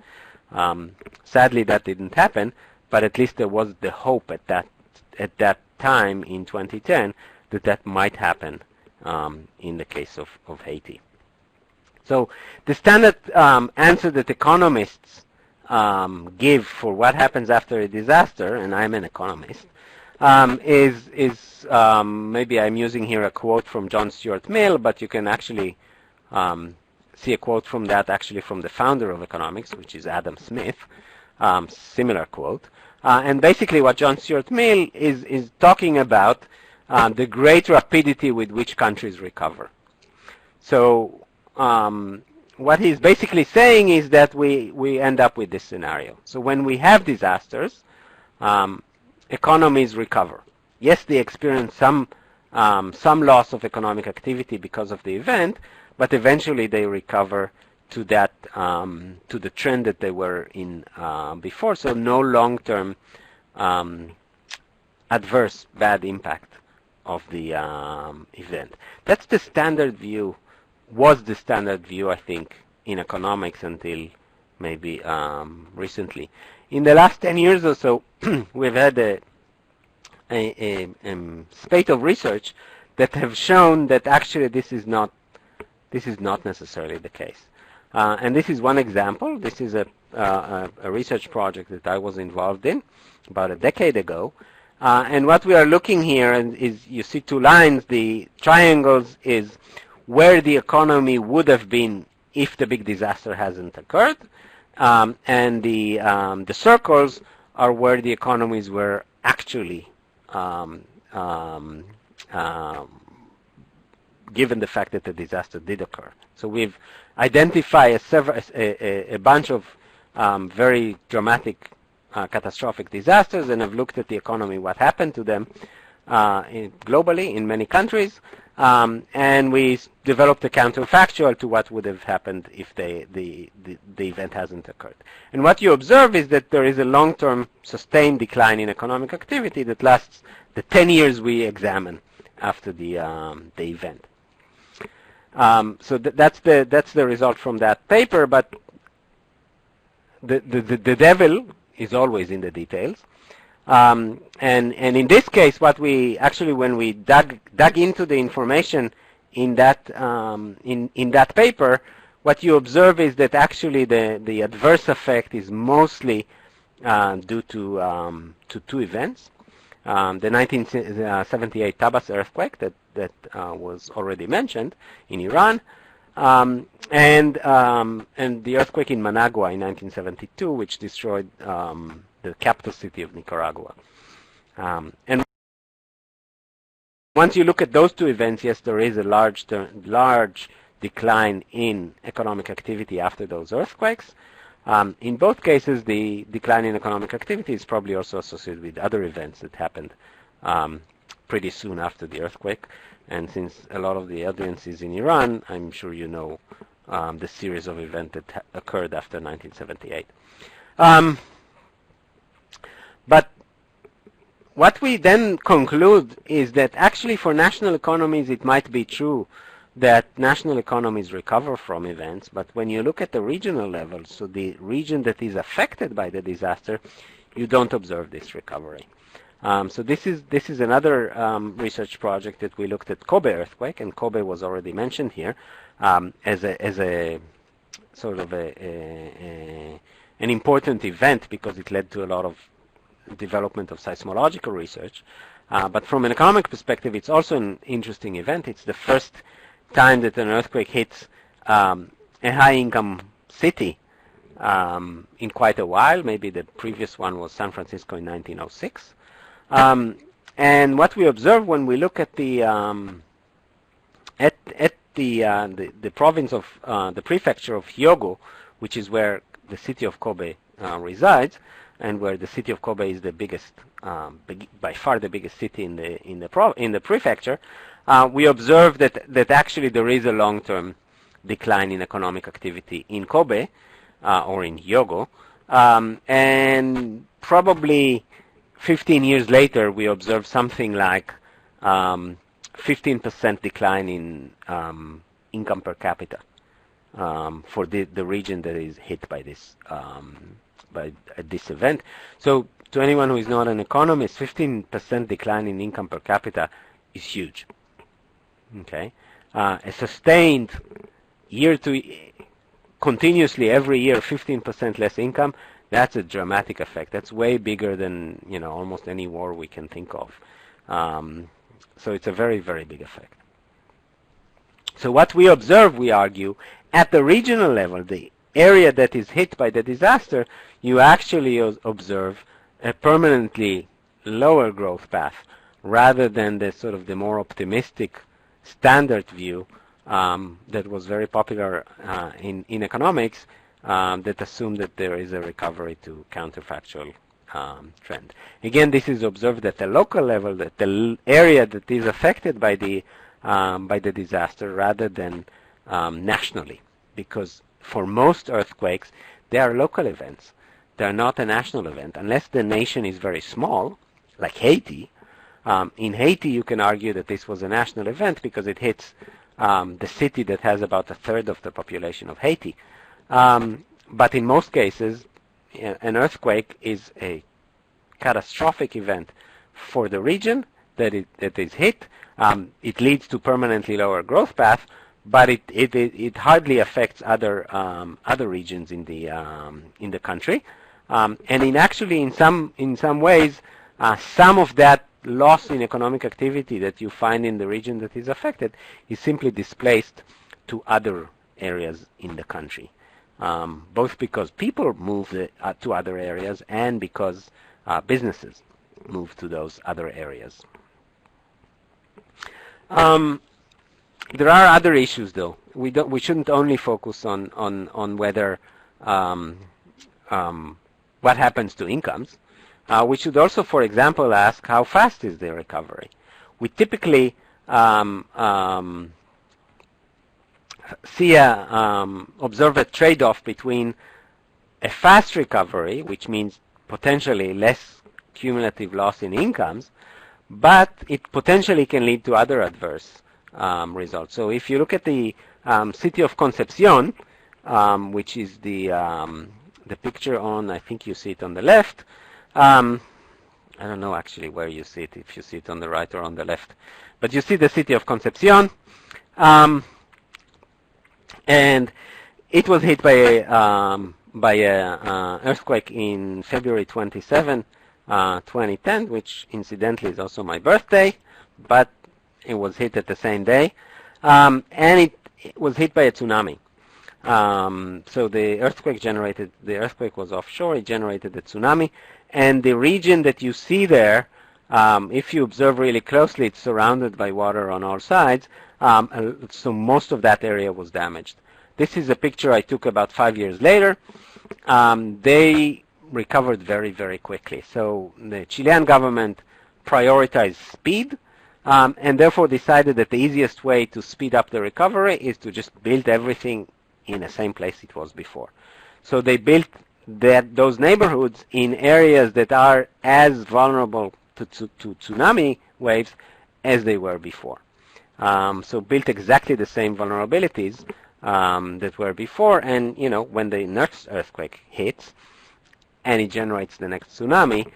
Sadly, that didn't happen, but at least there was the hope at that time in 2010 that might happen in the case of Haiti. So the standard answer that economists give for what happens after a disaster, and I'm an economist, is maybe I'm using here a quote from John Stuart Mill, but you can actually see a quote from that actually from the founder of economics, which is Adam Smith, similar quote. And basically what John Stuart Mill is talking about the great rapidity with which countries recover. So what he's basically saying is that we end up with this scenario. So when we have disasters, economies recover. Yes, they experience some loss of economic activity because of the event, but eventually they recover to that to the trend that they were in before. So no long-term adverse bad impact of the event. That's the standard view. Was the standard view, I think, in economics until maybe recently. In the last 10 years or so, we've had a spate of research that have shown that actually this is not necessarily the case. And this is one example. This is a research project that I was involved in about a decade ago. And what we are looking here is, you see two lines. The triangles is where the economy would have been if the big disaster hasn't occurred. And the circles are where the economies were actually given the fact that the disaster did occur. So we've identified a bunch of very dramatic catastrophic disasters, and have looked at the economy, what happened to them globally in many countries, and we developed a counterfactual to what would have happened if the event hasn't occurred. And what you observe is that there is a long-term sustained decline in economic activity that lasts the 10 years we examine after the event. So that's the result from that paper, but the devil is always in the details. And in this case, what we actually, when we dug into the information in that paper, what you observe is that actually the adverse effect is mostly due to two events. The 1978 Tabas earthquake that was already mentioned in Iran, and the earthquake in Managua in 1972, which destroyed the capital city of Nicaragua. And once you look at those two events, yes, there is a large decline in economic activity after those earthquakes. In both cases, the decline in economic activity is probably also associated with other events that happened pretty soon after the earthquake. And since a lot of the audience is in Iran, I'm sure you know the series of events that occurred after 1978. But what we then conclude is that actually for national economies it might be true that national economies recover from events, but when you look at the regional level, so the region that is affected by the disaster, you don't observe this recovery. So this is another research project that we looked at Kobe earthquake, and Kobe was already mentioned here as a sort of an important event because it led to a lot of development of seismological research. But from an economic perspective, it's also an interesting event. It's the first time that an earthquake hits a high-income city in quite a while. Maybe the previous one was San Francisco in 1906. And what we observe when we look at the province of the prefecture of Hyogo, which is where the city of Kobe resides, and where the city of Kobe is the biggest, by far the biggest city in the prefecture, we observe that actually there is a long-term decline in economic activity in Kobe or in Hyogo, and probably 15 years later we observe something like 15% decline in income per capita for the region that is hit by this event. So to anyone who is not an economist, 15% decline in income per capita is huge. Okay, a sustained continuously every year 15% less income, that's a dramatic effect. That's way bigger than almost any war we can think of. So it's a very, very big effect. So what we observe, we argue, at the regional level, the area that is hit by the disaster, you actually observe a permanently lower growth path rather than the sort of the more optimistic standard view that was very popular in economics that assumed that there is a recovery to counterfactual trend. Again, this is observed at the local level, that the area that is affected by the disaster rather than nationally, because for most earthquakes, they are local events. They are not a national event. Unless the nation is very small, like Haiti. In Haiti, you can argue that this was a national event because it hits the city that has about a third of the population of Haiti. But in most cases, an earthquake is a catastrophic event for the region that is hit. It leads to permanently lower growth path, but it hardly affects other regions in the country. And in some ways, some of that loss in economic activity that you find in the region that is affected is simply displaced to other areas in the country, both because people move to other areas and because businesses move to those other areas. There are other issues, though. We shouldn't only focus on whether what happens to incomes. We should also, for example, ask how fast is the recovery. We typically observe a trade-off between a fast recovery, which means potentially less cumulative loss in incomes, but it potentially can lead to other adverse results. So if you look at the city of Concepcion, which is the picture on, I think you see it on the left. I don't know actually where you see it, if you see it on the right or on the left. But you see the city of Concepcion. And it was hit by a earthquake in February 27, 2010, which incidentally is also my birthday, but it was hit at the same day. And it was hit by a tsunami. So the earthquake was offshore, it generated a tsunami, and the region that you see there, if you observe really closely, it's surrounded by water on all sides, so most of that area was damaged. This is a picture I took about 5 years later. They recovered very, very quickly. So the Chilean government prioritized speed, and therefore decided that the easiest way to speed up the recovery is to just build everything in the same place it was before. So they built those neighborhoods in areas that are as vulnerable to tsunami waves as they were before. So built exactly the same vulnerabilities that were before, and when the next earthquake hits and it generates the next tsunami,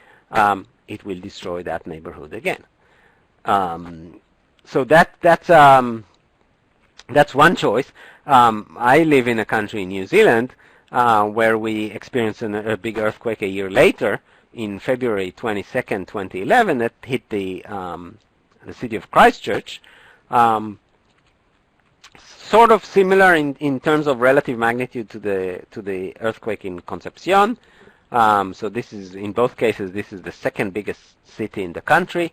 it will destroy that neighborhood again. So that's one choice. I live in a country in New Zealand where we experienced a big earthquake a year later in February 22nd, 2011 that hit the city of Christchurch. Sort of similar in terms of relative magnitude to the earthquake in Concepcion. So this is, in both cases, this is the second biggest city in the country.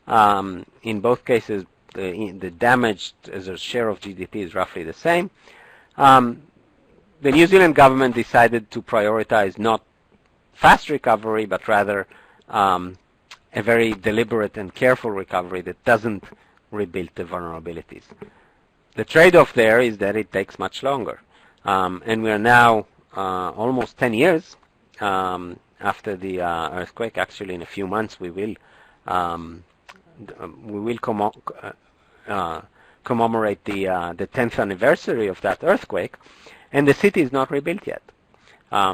In both cases, the damage as a share of GDP is roughly the same. The New Zealand government decided to prioritize not fast recovery, but rather a very deliberate and careful recovery that doesn't rebuild the vulnerabilities. The trade-off there is that it takes much longer. And we are now almost 10 years after the earthquake. Actually, in a few months, we will commemorate the 10th anniversary of that earthquake, and the city is not rebuilt yet.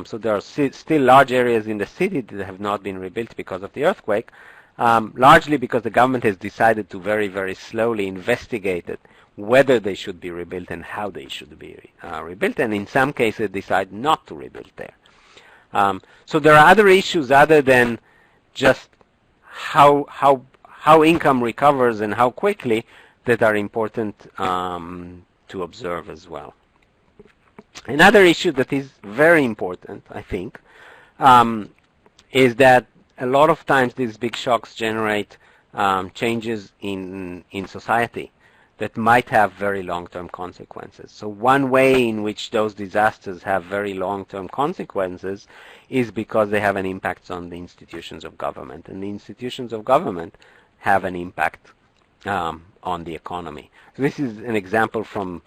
So there are still large areas in the city that have not been rebuilt because of the earthquake, largely because the government has decided to very, very slowly investigate it, whether they should be rebuilt and how they should be rebuilt, and in some cases decide not to rebuild there. So there are other issues other than just how income recovers and how quickly that are important to observe as well. Another issue that is very important, I think, is that a lot of times these big shocks generate changes in society that might have very long-term consequences. So one way in which those disasters have very long-term consequences is because they have an impact on the institutions of government, and the institutions of government have an impact on the economy. So this is an example from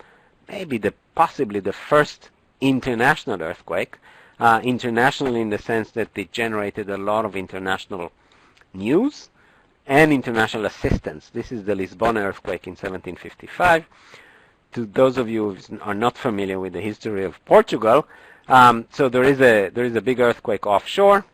maybe possibly the first international earthquake, international in the sense that it generated a lot of international news and international assistance. This is the Lisbon earthquake in 1755. To those of you who are not familiar with the history of Portugal, so there is a big earthquake offshore.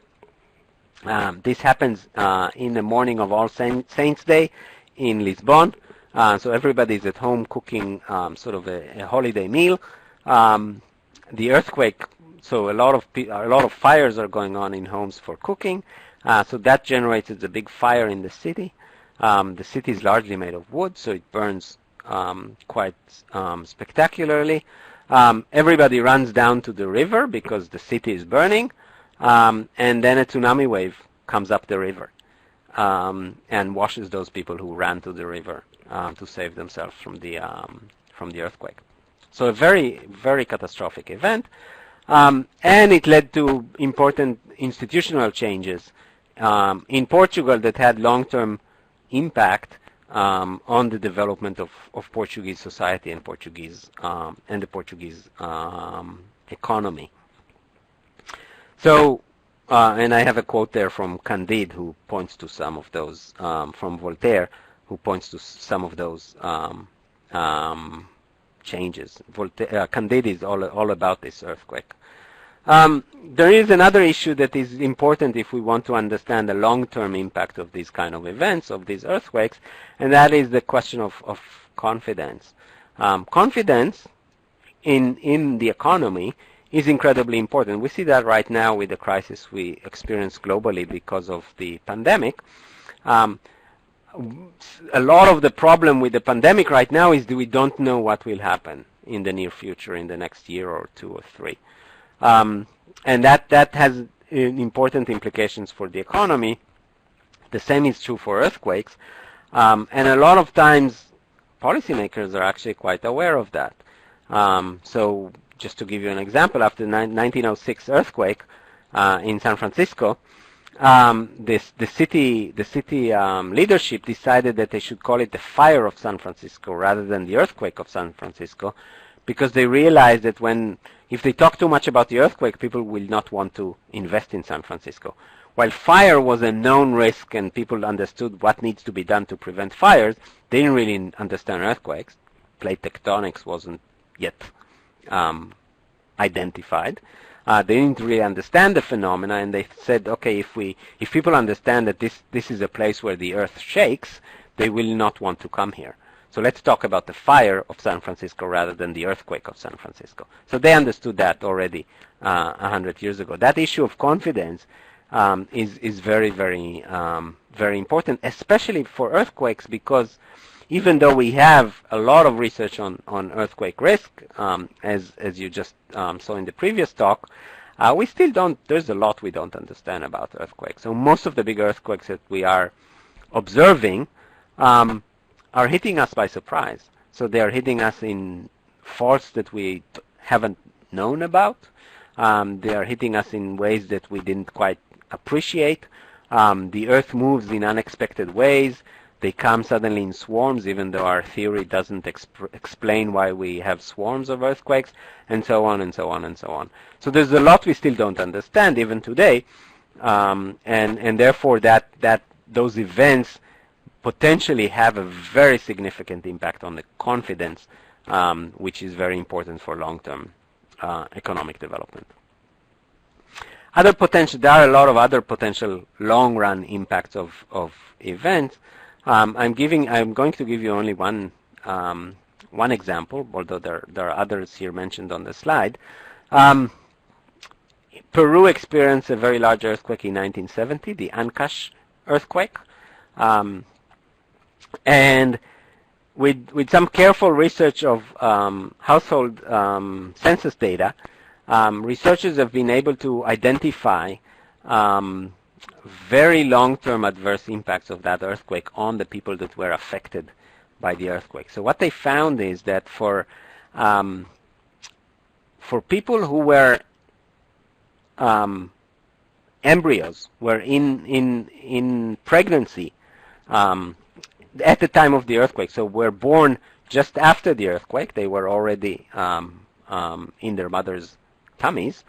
This happens in the morning of All Saints Day in Lisbon. So everybody's at home cooking sort of a holiday meal. The earthquake, so a lot of fires are going on in homes for cooking. So that generates a big fire in the city. The city is largely made of wood, so it burns quite spectacularly. Everybody runs down to the river because the city is burning, and then a tsunami wave comes up the river and washes those people who ran to the river to save themselves from the earthquake. So a very, very catastrophic event, and it led to important institutional changes in Portugal that had long-term impact on the development of Portuguese society and the Portuguese economy. So, and I have a quote there from Candide, who points to some of those, from Voltaire, who points to some of those changes. Candide is all about this earthquake. There is another issue that is important if we want to understand the long-term impact of these kind of events, of these earthquakes, and that is the question of confidence. Confidence in the economy is incredibly important. We see that right now with the crisis we experience globally because of the pandemic. A lot of the problem with the pandemic right now is that we don't know what will happen in the near future, in the next year or 2 or 3. And that has important implications for the economy. The same is true for earthquakes. And a lot of times policymakers are actually quite aware of that. So just to give you an example, after the 1906 earthquake in San Francisco, the city leadership decided that they should call it the fire of San Francisco rather than the earthquake of San Francisco, because they realized that if they talk too much about the earthquake, people will not want to invest in San Francisco. While fire was a known risk and people understood what needs to be done to prevent fires, they didn't really understand earthquakes. Plate tectonics wasn't yet identified. They didn't really understand the phenomena, and they said, okay, if people understand that this is a place where the earth shakes, they will not want to come here. So let's talk about the fire of San Francisco rather than the earthquake of San Francisco. So they understood that already 100 years ago. That issue of confidence is very, very, very important, especially for earthquakes, because even though we have a lot of research on earthquake risk, as you just saw in the previous talk, we still don't, there's a lot we don't understand about earthquakes. So most of the big earthquakes that we are observing are hitting us by surprise. So they are hitting us in faults that we haven't known about. They are hitting us in ways that we didn't quite appreciate. The earth moves in unexpected ways. They come suddenly in swarms, even though our theory doesn't explain why we have swarms of earthquakes, and so on and so on and so on. So there's a lot we still don't understand even today, and therefore those events potentially have a very significant impact on the confidence, which is very important for long-term economic development. There are a lot of other potential long-run impacts of events. I'm going to give you only one example, although there are others here mentioned on the slide. Peru experienced a very large earthquake in 1970, the Ancash earthquake, and with some careful research of household census data, researchers have been able to identify very long-term adverse impacts of that earthquake on the people that were affected by the earthquake. So what they found is that for people who were embryos, were in pregnancy at the time of the earthquake, so were born just after the earthquake, they were already in their mother's tummies.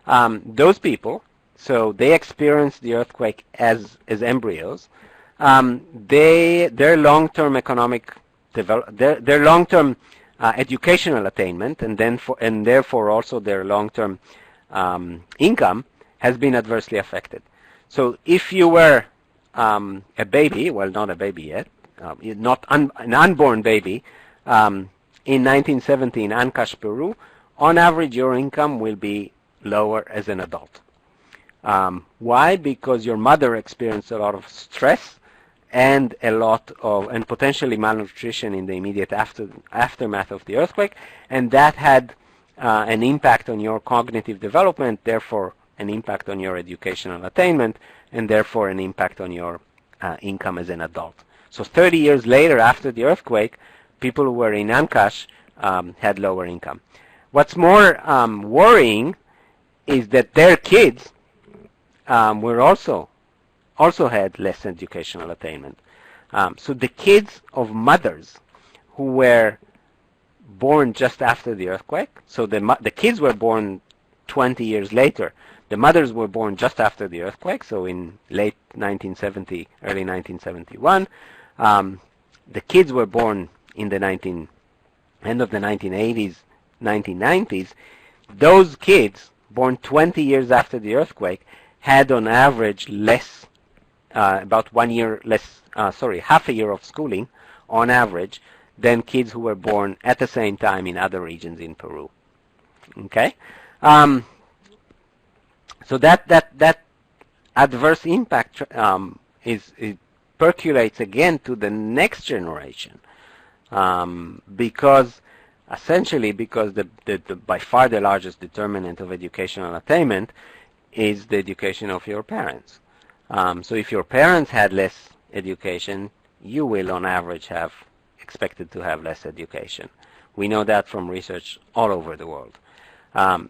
Those people, so they experienced the earthquake as embryos. Their long-term economic their long-term educational attainment, and therefore also their long-term income has been adversely affected. So if you were a baby, well, not a baby yet, not an unborn baby, in 1970 in Ancash, Peru, on average your income will be lower as an adult. Why? Because your mother experienced a lot of stress and and potentially malnutrition in the immediate aftermath of the earthquake, and that had an impact on your cognitive development, therefore an impact on your educational attainment, and therefore an impact on your income as an adult. So 30 years later, after the earthquake, people who were in Ancash had lower income. What's more worrying is that their kids were also had less educational attainment. So the kids of mothers who were born just after the earthquake, so the kids were born 20 years later. The mothers were born just after the earthquake, so in late 1970, early 1971. The kids were born in the end of the 1980s, 1990s. Those kids born 20 years after the earthquake had on average less, about 1 year less, half a year of schooling on average than kids who were born at the same time in other regions in Peru. Okay? So that adverse impact it percolates again to the next generation, because the by far the largest determinant of educational attainment is the education of your parents. So if your parents had less education, you will on average have expected to have less education. We know that from research all over the world.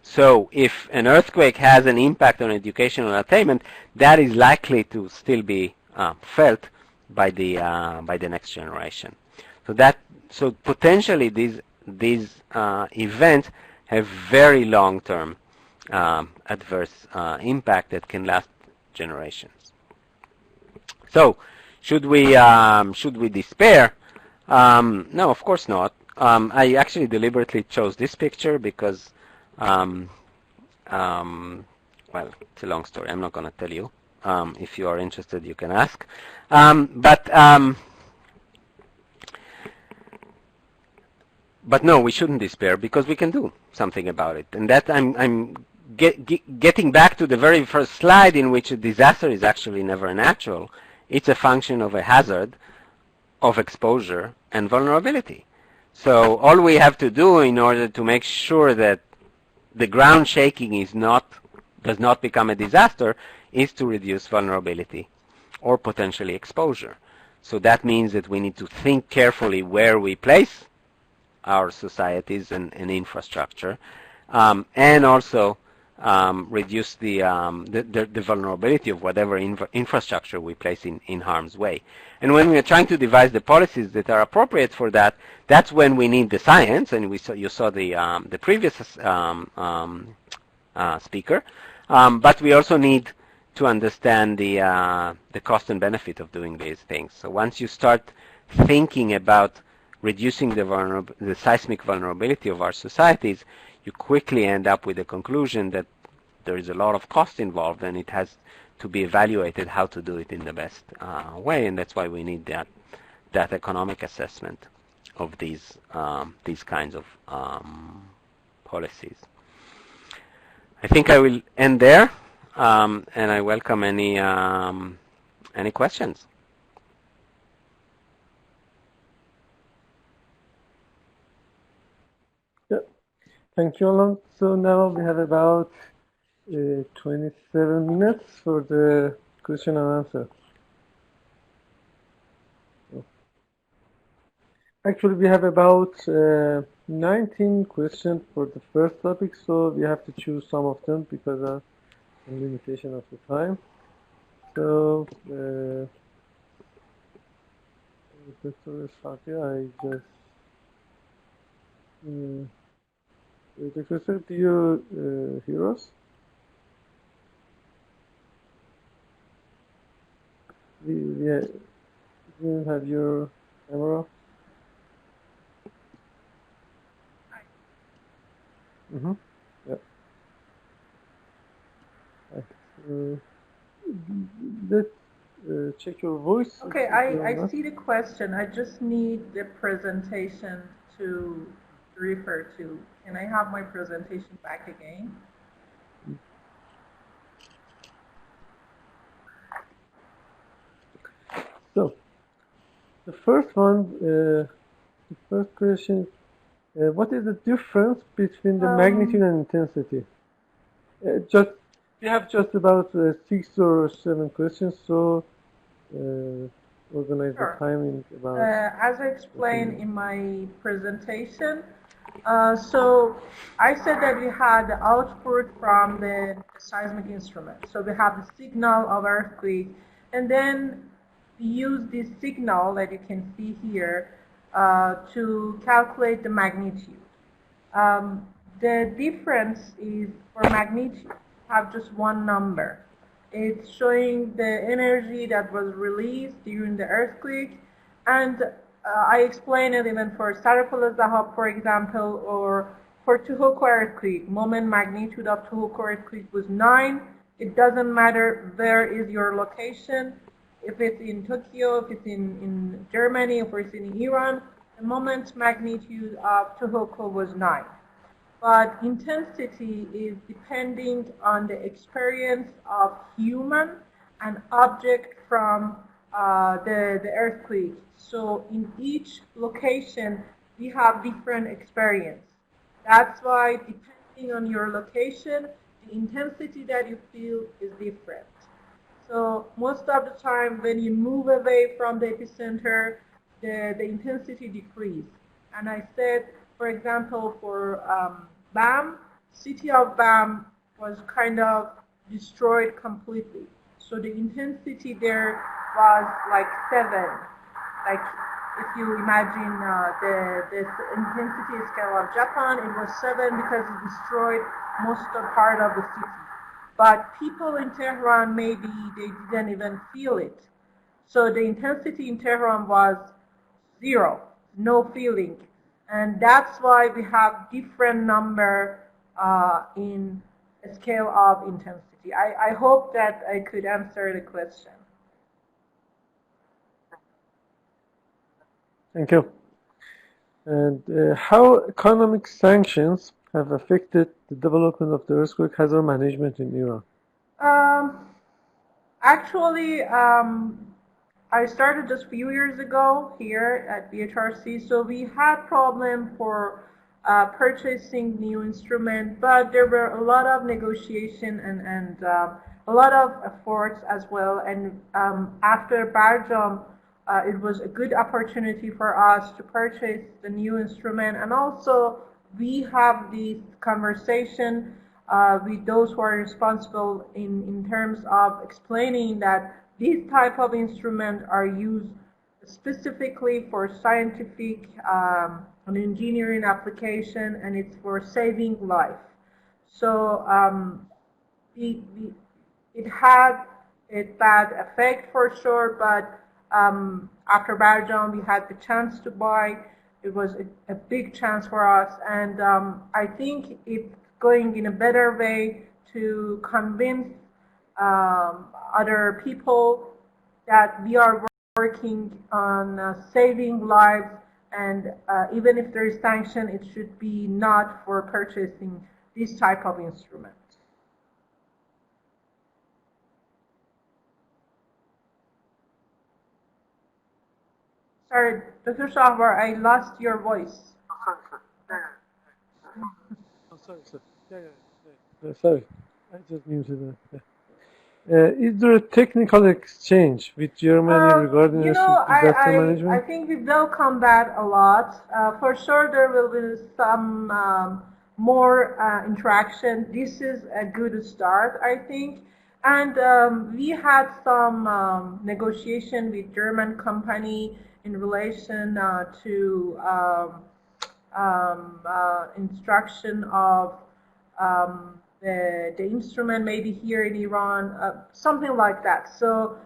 So if an earthquake has an impact on educational attainment, that is likely to still be felt by the next generation. So potentially these events have very long-term adverse impact that can last generations. So should we despair? No, of course not. I actually deliberately chose this picture because, well, it's a long story. I'm not going to tell you. If you are interested, you can ask. But no, we shouldn't despair because we can do something about it. And that I'm getting back to the very first slide, in which a disaster is actually never natural. It's a function of a hazard, of exposure, and vulnerability. So all we have to do in order to make sure that the ground shaking does not become a disaster is to reduce vulnerability or potentially exposure. So that means that we need to think carefully where we place our societies and infrastructure, and also reduce the vulnerability of whatever infrastructure we place in harm's way. And when we are trying to devise the policies that are appropriate for that, that's when we need the science. And you saw the previous speaker, but we also need to understand the cost and benefit of doing these things. So once you start thinking about reducing the seismic vulnerability of our societies, you quickly end up with the conclusion that there is a lot of cost involved, and it has to be evaluated how to do it in the best way, and that's why we need that economic assessment of these kinds of policies. I think I will end there, and I welcome any questions. Thank you, Alan. So now we have about 27 minutes for the question and answer. Actually, we have about 19 questions for the first topic, so we have to choose some of them because of the limitation of the time. So, Dr. Eshaghi, I just... Professor, do you hear us? We didn't have your camera. Mm-hmm. Yeah. let's check your voice. Okay, I see the question. I just need the presentation to refer to. Can I have my presentation back again? So, the first one, the first question, what is the difference between the magnitude and intensity? We have just about 6 or 7 questions, so organize the time in about... as I explained in my presentation, so I said that we had the output from the seismic instrument. So we have the signal of earthquake, and then we use this signal that you can see here to calculate the magnitude. The difference is for magnitude, you have just one number. It's showing the energy that was released during the earthquake, and I explained it even for Sarıkalı, for example, or for Tohoku earthquake. Moment magnitude of Tohoku earthquake was 9. It doesn't matter where is your location. If it's in Tokyo, if it's in Germany, if it's in Iran, the moment magnitude of Tohoku was 9. But intensity is depending on the experience of human and object from the earthquake. So in each location, we have different experience. That's why depending on your location, the intensity that you feel is different. So most of the time when you move away from the epicenter, the intensity decreases. And I said, for example, for BAM, city of BAM was kind of destroyed completely. So the intensity there was like 7. Like if you imagine the intensity scale of Japan, it was 7 because it destroyed most of part of the city. But people in Tehran, maybe they didn't even feel it. So the intensity in Tehran was 0, no feeling. And that's why we have different number in a scale of intensity. I hope that I could answer the question. Thank you. And how economic sanctions have affected the development of the earthquake hazard management in Iran? Actually, I started just a few years ago here at BHRC, so we had problem for purchasing new instrument, but there were a lot of negotiation and a lot of efforts as well. And after Barjam, it was a good opportunity for us to purchase the new instrument, and also we have this conversation with those who are responsible in terms of explaining that these type of instruments are used specifically for scientific and engineering application, and it's for saving life. So it had a bad effect for sure, but after Barjam, we had the chance to buy. It was a big chance for us, and I think it's going in a better way to convince other people that we are working on saving lives, and even if there is sanction, it should be not for purchasing this type of instrument. Sorry, Dr. Shahbar, I lost your voice. Sorry, I just muted that. Is there a technical exchange with Germany regarding disaster management? I think we welcome that a lot. For sure, there will be some more interaction. This is a good start, I think. And we had some negotiation with German company in relation to instruction of the instrument, maybe here in Iran, something like that. So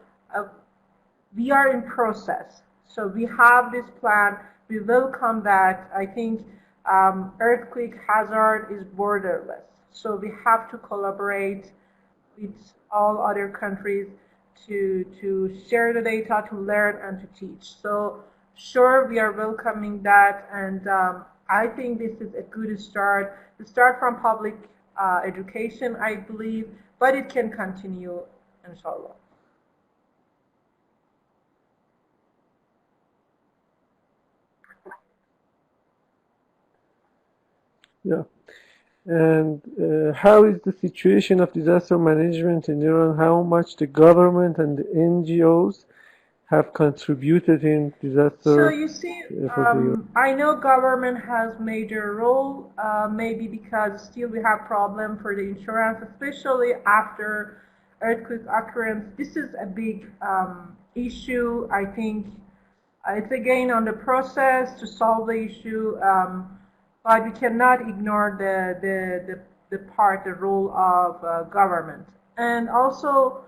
we are in process. So we have this plan. We welcome that. I think earthquake hazard is borderless. So we have to collaborate with all other countries. to share the data, to learn, and to teach. So sure, we are welcoming that, and I think this is a good start. To start from public education, I believe, but it can continue, inshallah. Yeah. And how is the situation of disaster management in Iran? How much the government and the NGOs have contributed in disaster? So you see, I know government has major role, maybe because still we have problem for the insurance, especially after earthquake occurrence. This is a big issue. I think it's again on the process to solve the issue, but we cannot ignore the role of government. And also,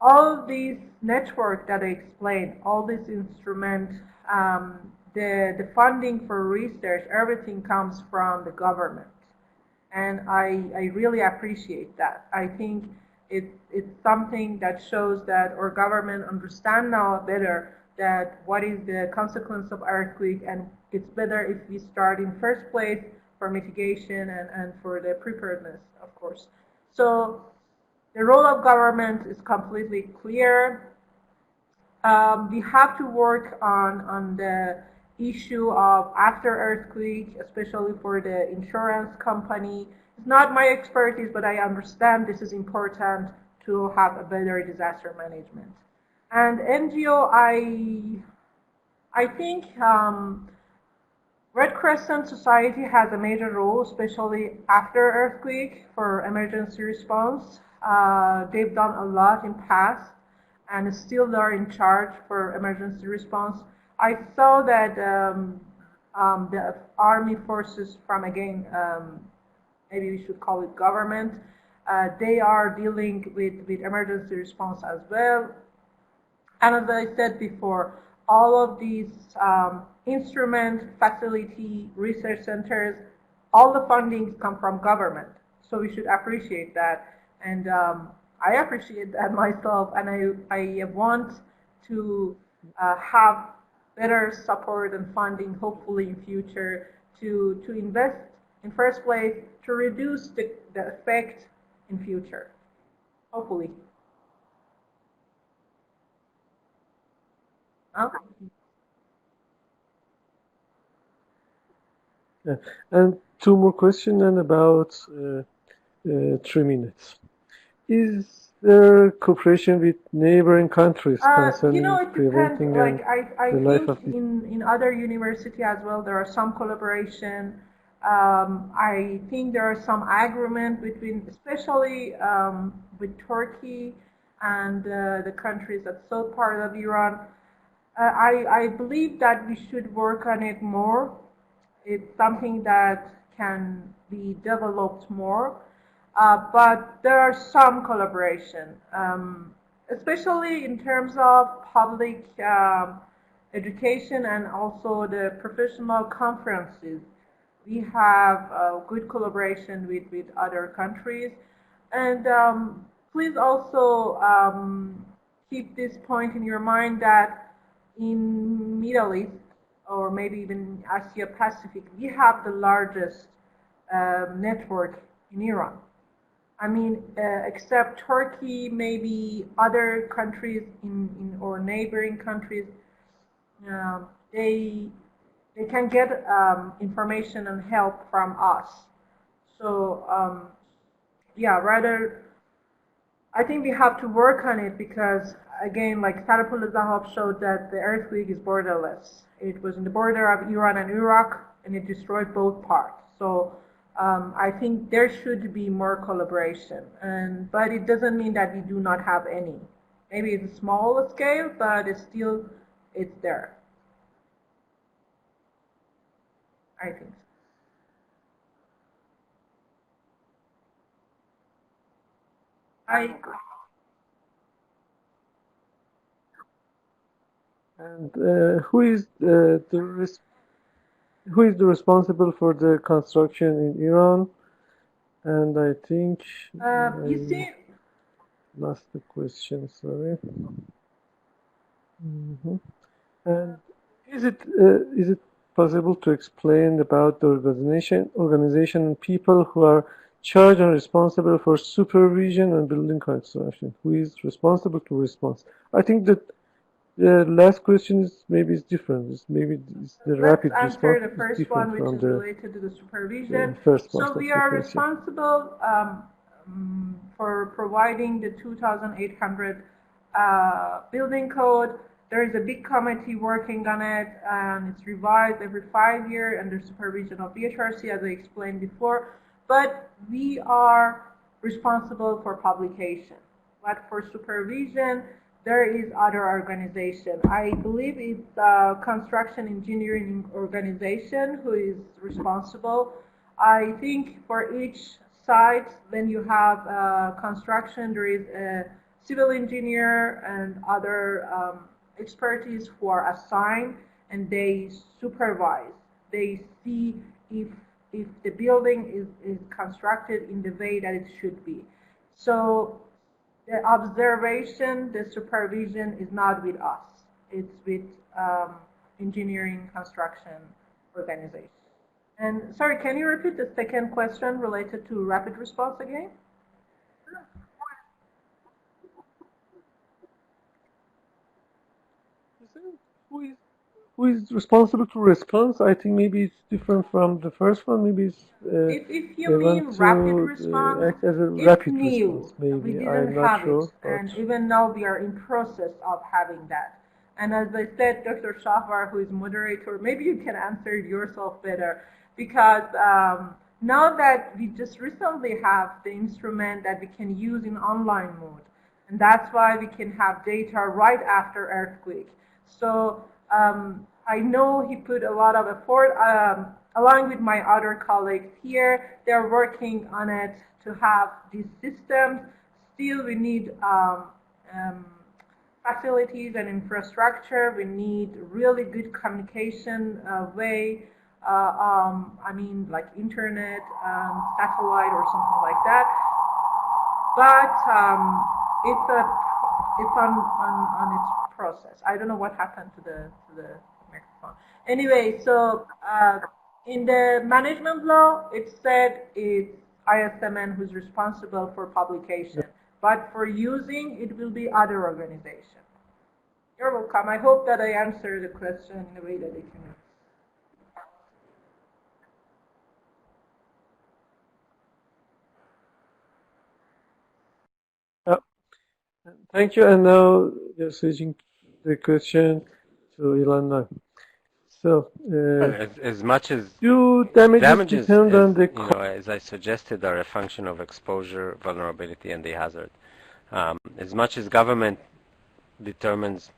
all these network that I explained, all these instruments, the funding for research, everything comes from the government. And I really appreciate that. I think it's something that shows that our government understand now better that what is the consequence of earthquake, and it's better if we start in first place for mitigation and for the preparedness, of course. So the role of government is completely clear. We have to work on the issue of after earthquake, especially for the insurance company. It's not my expertise, but I understand this is important to have a better disaster management. And NGO, I think Red Crescent Society has a major role, especially after earthquake for emergency response. They've done a lot in past, and still they're in charge for emergency response. I saw that the army forces from, again, maybe we should call it government, they are dealing with emergency response as well. And as I said before, all of these instrument, facility, research centers, all the fundings come from government. So we should appreciate that. And I appreciate that myself, and I want to have better support and funding, hopefully in future, to invest in first place, to reduce the effect in future, hopefully. Okay. Yeah. And two more questions in about 3 minutes. Is there cooperation with neighboring countries concerning it preventing depends. Like I the life of think in other university as well, there are some collaboration. I think there are some agreement between, especially with Turkey and the countries that south part of Iran. I believe that we should work on it more. It's something that can be developed more. But there are some collaboration, especially in terms of public education and also the professional conferences. We have good collaboration with other countries. And please also keep this point in your mind that in Middle East, or maybe even Asia Pacific, we have the largest network in Iran. I mean, except Turkey, maybe other countries in or neighboring countries, they can get information and help from us. So yeah, rather, I think we have to work on it because, again, like Sarapul Zahab showed that the earthquake is borderless. It was in the border of Iran and Iraq, and it destroyed both parts. So I think there should be more collaboration, but it doesn't mean that we do not have any. Maybe it's a small scale, but it's there. I think. And who is the responsible for the construction in Iran? And I think You see, lost the question, sorry. And is it possible to explain about the organization and people who are charged and responsible for supervision and building construction? Who is responsible to response? I think that the last question is maybe it's different. Maybe it's the rapid response. Let's answer the first one, which is related to the supervision. So we are responsible for providing the 2,800 building code. There is a big committee working on it, and it's revised every 5 years under supervision of BHRC, as I explained before. But we are responsible for publication. But for supervision, there is other organization. I believe it's a construction engineering organization who is responsible. I think for each site, when you have construction, there is a civil engineer and other expertise who are assigned, and they supervise. They see if the building is constructed in the way that it should be. So the observation, the supervision is not with us. It's with engineering construction organization. And sorry, can you repeat the second question related to rapid response again? Who is responsible to response? I think maybe it's different from the first one. Maybe it's if you mean rapid response, act as a it's rapid new. Response, maybe. We didn't I'm not have sure, it, and even now we are in process of having that. And as I said, Dr. Shahwar, who is moderator, maybe you can answer it yourself better, because now that we just recently have the instrument that we can use in online mode, and that's why we can have data right after earthquake. So I know he put a lot of effort, along with my other colleagues here. They're working on it to have these systems. Still, we need facilities and infrastructure. We need really good communication way. I mean, like internet, satellite, or something like that. But it's on its process. I don't know what happened to the microphone. Anyway, so in the management law, it said it's ISMN who's responsible for publication. But for using, it will be other organizations. You're welcome. I hope that I answered the question in a way that they can. Thank you. And now you're switching the question to Ilana. So, as much as damages depend on the as I suggested, are a function of exposure, vulnerability, and the hazard. As much as government determines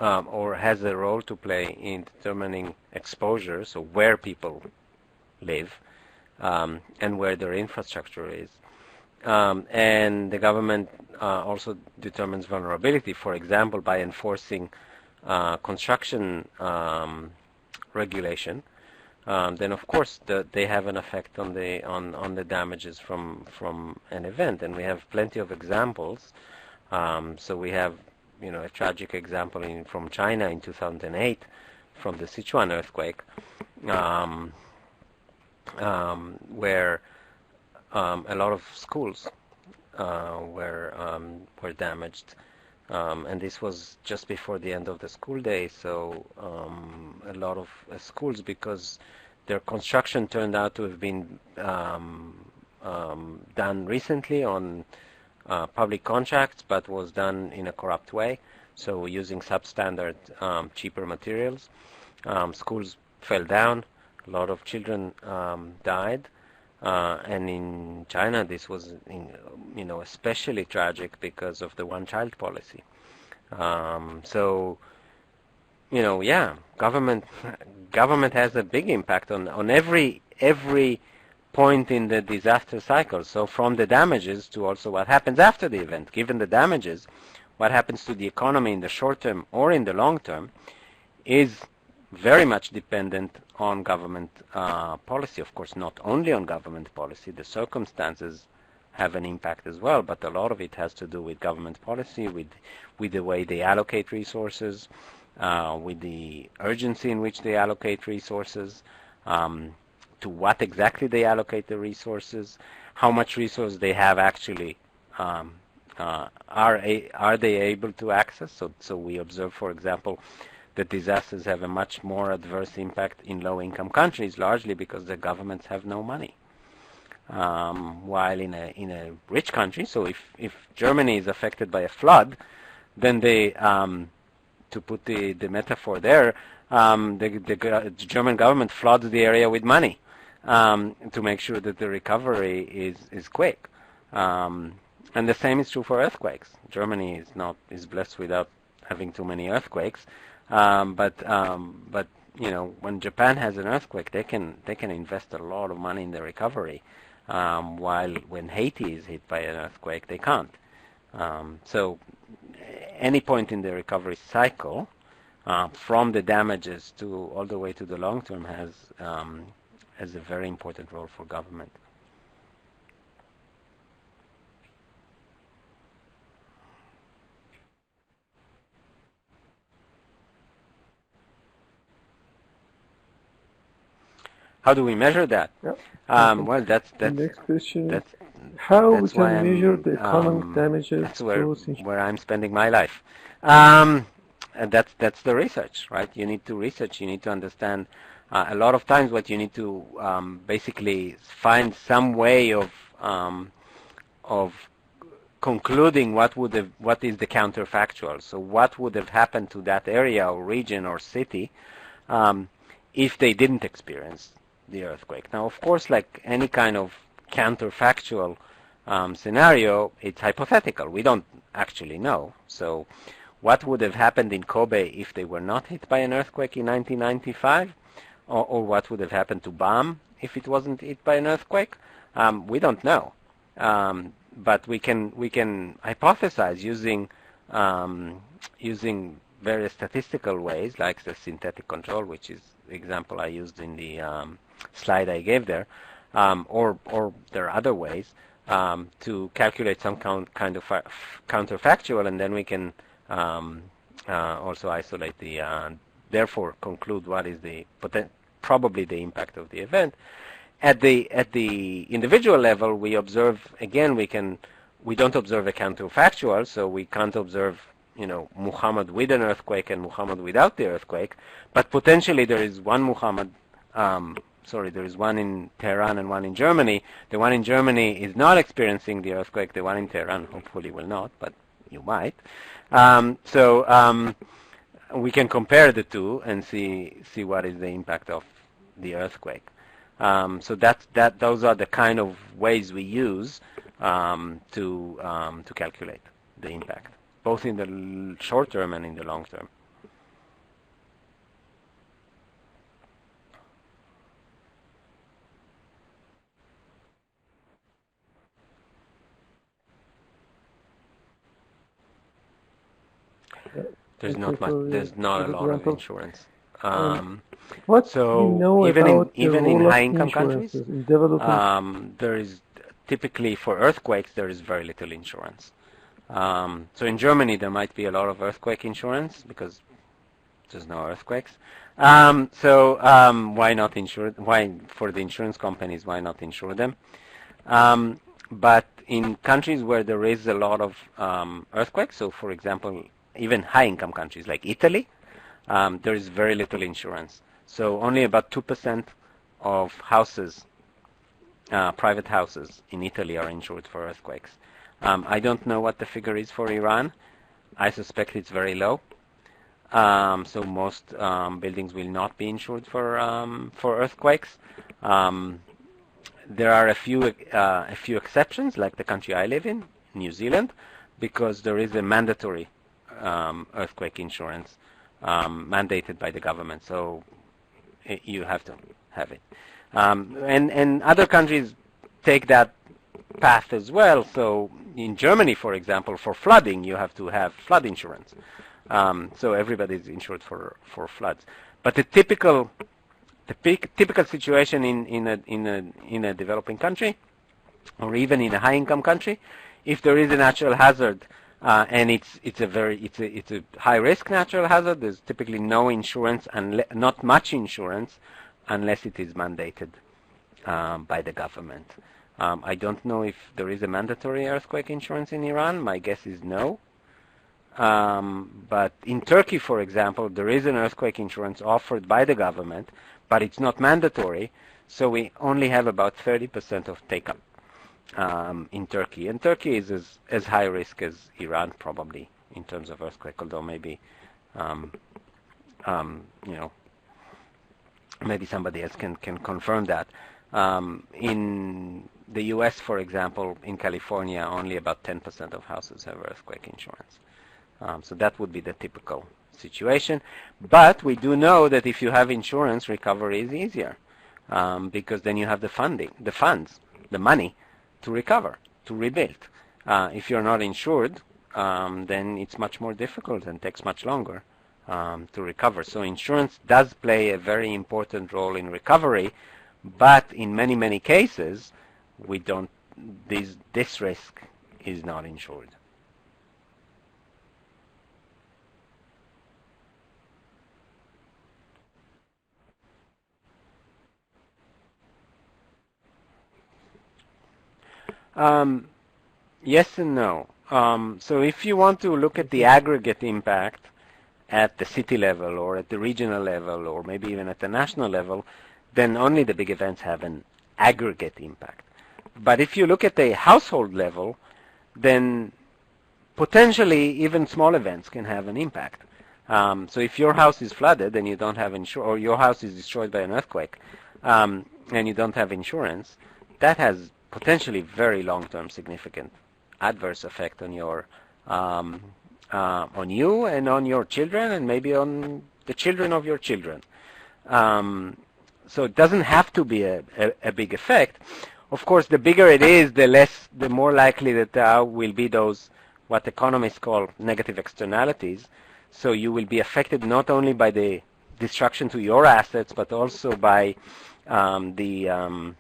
or has a role to play in determining exposure, so where people live and where their infrastructure is, and the government also determines vulnerability, for example, by enforcing construction regulation, then of course they have an effect on the damages from an event, and we have plenty of examples. So we have a tragic example from China in 2008 from the Sichuan earthquake, where a lot of schools were damaged, and this was just before the end of the school day. So a lot of schools, because their construction turned out to have been done recently on public contracts, but was done in a corrupt way, so using substandard, cheaper materials. Schools fell down, a lot of children died, and in China this was especially tragic because of the one-child policy. So government has a big impact on every point in the disaster cycle. So from the damages to also what happens after the event. Given the damages, what happens to the economy in the short term or in the long term is very much dependent on government policy. Of course, not only on government policy. The circumstances have an impact as well, but a lot of it has to do with government policy, with the way they allocate resources, with the urgency in which they allocate resources, to what exactly they allocate the resources, how much resource they have actually, are they able to access? So we observe, for example, that disasters have a much more adverse impact in low-income countries, largely because the governments have no money. While in a rich country, so if Germany is affected by a flood, then they, to put the metaphor there, the German government floods the area with money to make sure that the recovery is quick. And the same is true for earthquakes. Germany is blessed without having too many earthquakes, but you know, when Japan has an earthquake, they can invest a lot of money in the recovery, while when Haiti is hit by an earthquake, they can't. So any point in the recovery cycle, from the damages to all the way to the long term, has a very important role for government. How do we measure that? Yep. Well, that's the next question. That's how we that's why can measure the economic damages. That's to where I'm spending my life. And that's the research, right? You need to research. You need to understand. A lot of times, what you need to basically find some way of concluding what is the counterfactual. So what would have happened to that area or region or city if they didn't experience the earthquake? Now, of course, like any kind of counterfactual scenario, it's hypothetical. We don't actually know. So what would have happened in Kobe if they were not hit by an earthquake in 1995? Or what would have happened to BAM if it wasn't hit by an earthquake? We don't know. But we can hypothesize using various statistical ways, like the synthetic control, which is the example I used in the slide I gave there, or there are other ways to calculate some kind of counterfactual, and then we can also isolate the, therefore conclude what is the probably the impact of the event. At the individual level, we observe, again, we don't observe a counterfactual, so we can't observe, you know, Muhammad with an earthquake and Muhammad without the earthquake, but potentially there is one Muhammad, there is one in Tehran and one in Germany. The one in Germany is not experiencing the earthquake. The one in Tehran hopefully will not, but you might. We can compare the two and see what is the impact of the earthquake. So those are the kind of ways we use to calculate the impact, both in the short term and in the long term. There's not a lot of insurance. What so we know even about in high-income countries, countries, there is typically, for earthquakes, there is very little insurance. So in Germany, there might be a lot of earthquake insurance because there's no earthquakes. Why not insure? Why, for the insurance companies, why not insure them? But in countries where there is a lot of earthquakes, so for example, even high-income countries like Italy, there is very little insurance. So only about 2% of houses, private houses in Italy, are insured for earthquakes. I don't know what the figure is for Iran. I suspect it's very low. So most buildings will not be insured for earthquakes. There are a few exceptions, like the country I live in, New Zealand, because there is a mandatory earthquake insurance mandated by the government, so you have to have it. And other countries take that path as well. So in Germany, for example, for flooding, you have to have flood insurance. So everybody is insured for floods. But the typical situation in a developing country or even in a high-income country, if there is a natural hazard and it's a high-risk natural hazard, there's typically no insurance and not much insurance unless it is mandated by the government. I don't know if there is a mandatory earthquake insurance in Iran. My guess is no. But in Turkey, for example, there is an earthquake insurance offered by the government, but it's not mandatory, so we only have about 30% of take-up in Turkey. And Turkey is as high risk as Iran, probably, in terms of earthquake, although maybe, maybe somebody else can confirm that. In the U.S., for example, in California, only about 10% of houses have earthquake insurance. So that would be the typical situation. But we do know that if you have insurance, recovery is easier because then you have the funds, the money to recover, to rebuild. If you're not insured, then it's much more difficult and takes much longer to recover. So insurance does play a very important role in recovery, but in many, many cases, we don't. This risk is not insured. Yes and no. So if you want to look at the aggregate impact at the city level or at the regional level or maybe even at the national level, then only the big events have an aggregate impact. But if you look at the household level, then potentially even small events can have an impact. So if your house is flooded and you don't have insurance, or your house is destroyed by an earthquake and you don't have insurance, that has potentially very long-term significant adverse effect on your on you and on your children and maybe on the children of your children. So it doesn't have to be a big effect. Of course, the bigger it is, the more likely that there will be those what economists call negative externalities. So you will be affected not only by the destruction to your assets, but also by the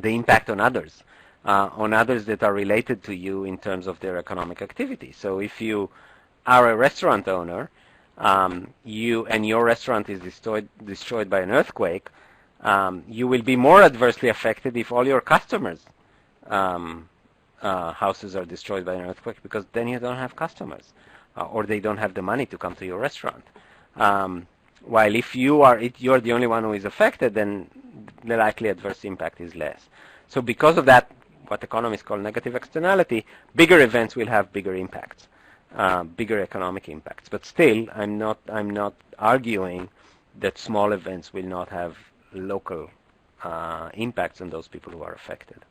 impact on others that are related to you in terms of their economic activity. So if you are a restaurant owner, and your restaurant is destroyed by an earthquake, you will be more adversely affected if all your customers' houses are destroyed by an earthquake, because then you don't have customers, or they don't have the money to come to your restaurant. While if you're the only one who is affected, then the likely adverse impact is less. So because of that, what economists call negative externality, bigger events will have bigger impacts, bigger economic impacts. But still, I'm not arguing that small events will not have local impacts on those people who are affected.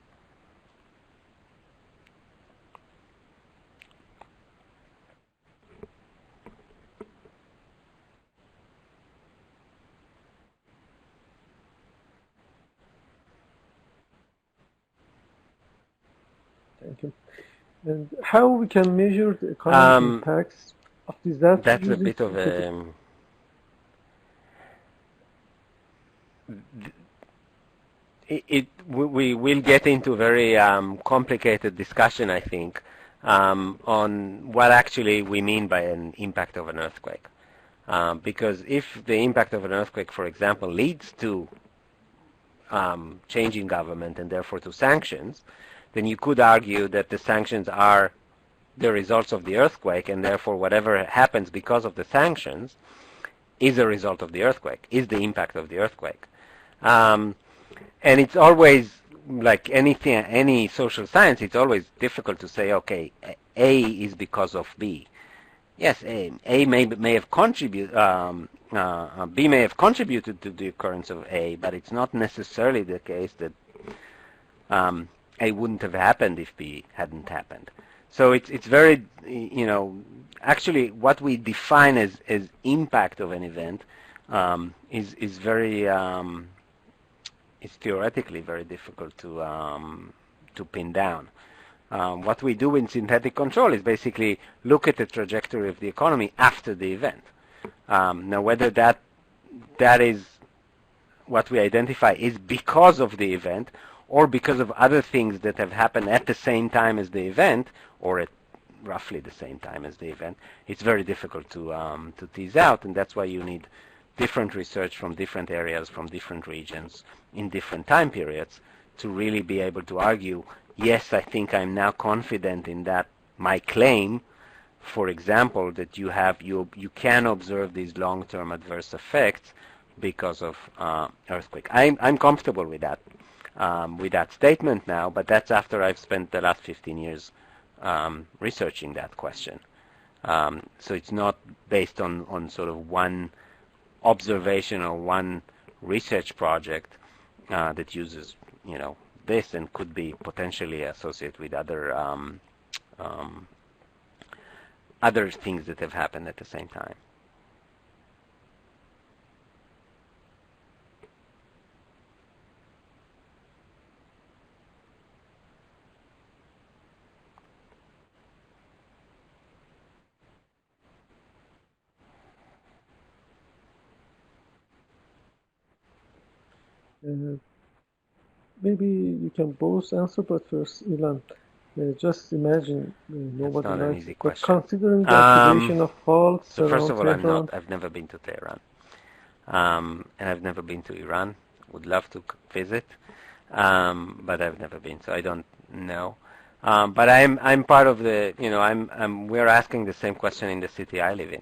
Thank you. And how we can measure the economic impacts of disaster? That's a bit of a... we will get into very complicated discussion, I think, on what actually we mean by an impact of an earthquake. Because if the impact of an earthquake, for example, leads to change in government and therefore to sanctions, then you could argue that the sanctions are the results of the earthquake, and therefore whatever happens because of the sanctions is a result of the earthquake, is the impact of the earthquake. And it's always, like anything, any social science, it's always difficult to say, okay, A is because of B. Yes, A may have contributed, B may have contributed to the occurrence of A, but it's not necessarily the case that A wouldn't have happened if B hadn't happened. So it's very, actually what we define as impact of an event is very, it's theoretically very difficult to pin down. What we do in synthetic control is basically look at the trajectory of the economy after the event. Now, whether that is what we identify is because of the event, or because of other things that have happened at the same time as the event, or at roughly the same time as the event, it's very difficult to tease out, and that's why you need different research from different areas, from different regions, in different time periods, to really be able to argue, yes, I think I'm now confident in that my claim, for example, that you can observe these long-term adverse effects because of earthquake. I'm comfortable with that statement now, but that's after I've spent the last 15 years researching that question. So it's not based on sort of one observation or one research project that uses, this, and could be potentially associated with other things that have happened at the same time. Maybe you can both answer, but first, Ilan, just imagine, nobody not an likes easy it, but question. considering the activation of faults So first of all, Tehran, I've never been to Tehran, and I've never been to Iran. Would love to visit, but I've never been, so I don't know. But I'm part of the, we're asking the same question in the city I live in.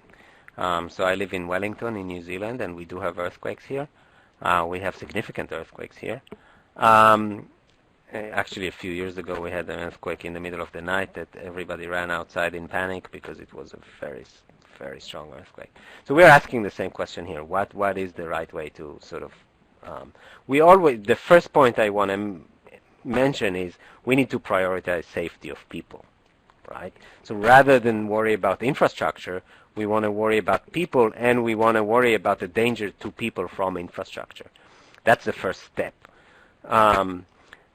So I live in Wellington in New Zealand, and we do have earthquakes here. We have significant earthquakes here. Actually, a few years ago, we had an earthquake in the middle of the night that everybody ran outside in panic because it was a very, very strong earthquake. So we're asking the same question here. What is the right way to sort of... the first point I want to mention is we need to prioritize safety of people, right? So rather than worry about infrastructure, we want to worry about people, and we want to worry about the danger to people from infrastructure. That's the first step.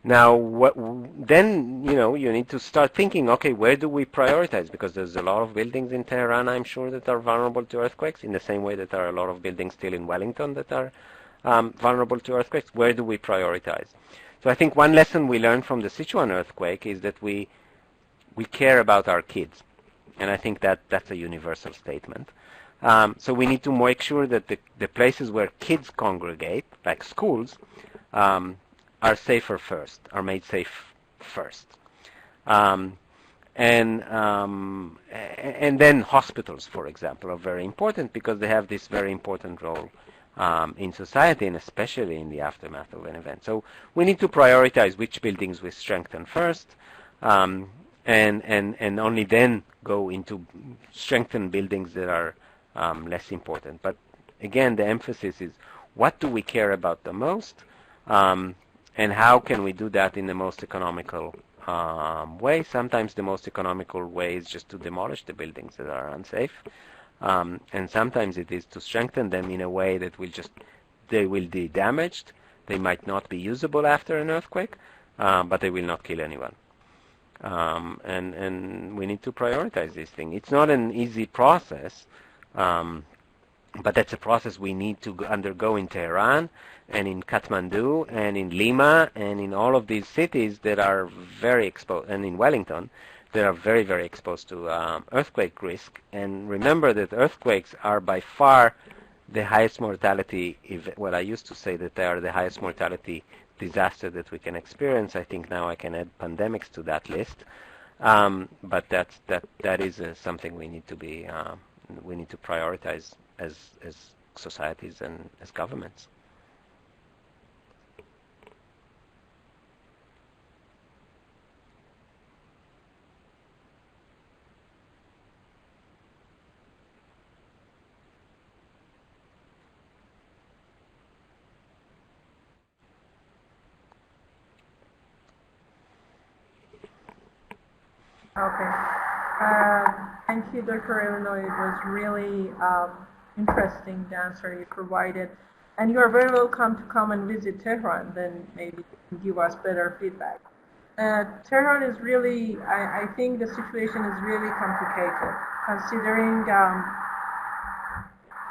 Now, then, you need to start thinking, okay, where do we prioritize? Because there's a lot of buildings in Tehran, I'm sure, that are vulnerable to earthquakes, in the same way that there are a lot of buildings still in Wellington that are vulnerable to earthquakes. Where do we prioritize? So I think one lesson we learned from the Sichuan earthquake is that we care about our kids. And I think that's a universal statement. So we need to make sure that the places where kids congregate, like schools, are safer first, are made safe first. And then hospitals, for example, are very important because they have this very important role in society, and especially in the aftermath of an event. So we need to prioritize which buildings we strengthen first, and only then go into strengthen buildings that are less important. But again, the emphasis is what do we care about the most, and how can we do that in the most economical way. Sometimes the most economical way is just to demolish the buildings that are unsafe, and sometimes it is to strengthen them in a way that they will be damaged. They might not be usable after an earthquake, but they will not kill anyone. And we need to prioritize this thing. It's not an easy process, but that's a process we need to undergo in Tehran and in Kathmandu and in Lima and in all of these cities that are very exposed, and in Wellington, that are very, very exposed to earthquake risk. And remember that earthquakes are by far the highest mortality, well, I used to say that they are the highest mortality disaster that we can experience. I think now I can add pandemics to that list. But that is something we need to prioritize as societies and as governments. Okay. Thank you, Dr. Illinois. It was really interesting, the answer you provided. And you are very welcome to come and visit Tehran, then maybe you can give us better feedback. Tehran is really, I think the situation is really complicated, considering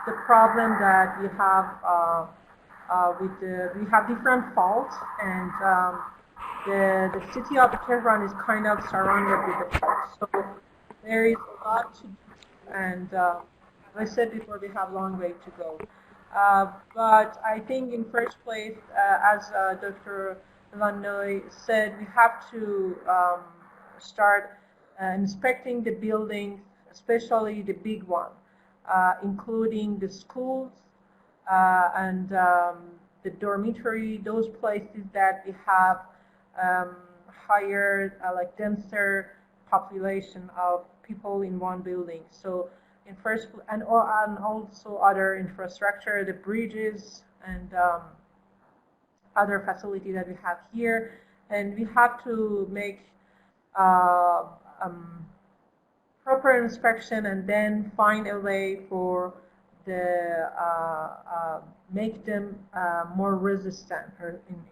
the problem that we have we have different faults, and the city of Tehran is kind of surrounded with the park. So there is a lot to do, and as I said before, we have a long way to go. But I think in first place, as Dr. Lanoy said, we have to start inspecting the buildings, especially the big one, including the schools and the dormitory, those places that we have higher, like denser population of people in one building. So in first, and also other infrastructure, the bridges and other facility that we have here, and we have to make proper inspection and then find a way for the make them more resistant in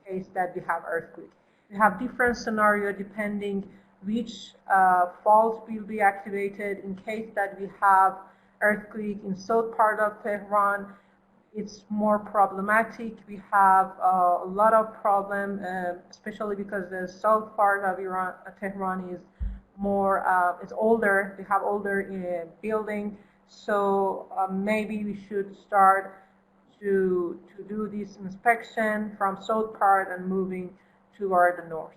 case that we have earthquake. We have different scenario depending which fault will be activated. In case that we have earthquake in south part of Tehran, it's more problematic. We have a lot of problem, especially because the south part of Tehran is more, it's older. We have older building, so maybe we should start to do this inspection from south part and moving toward the north.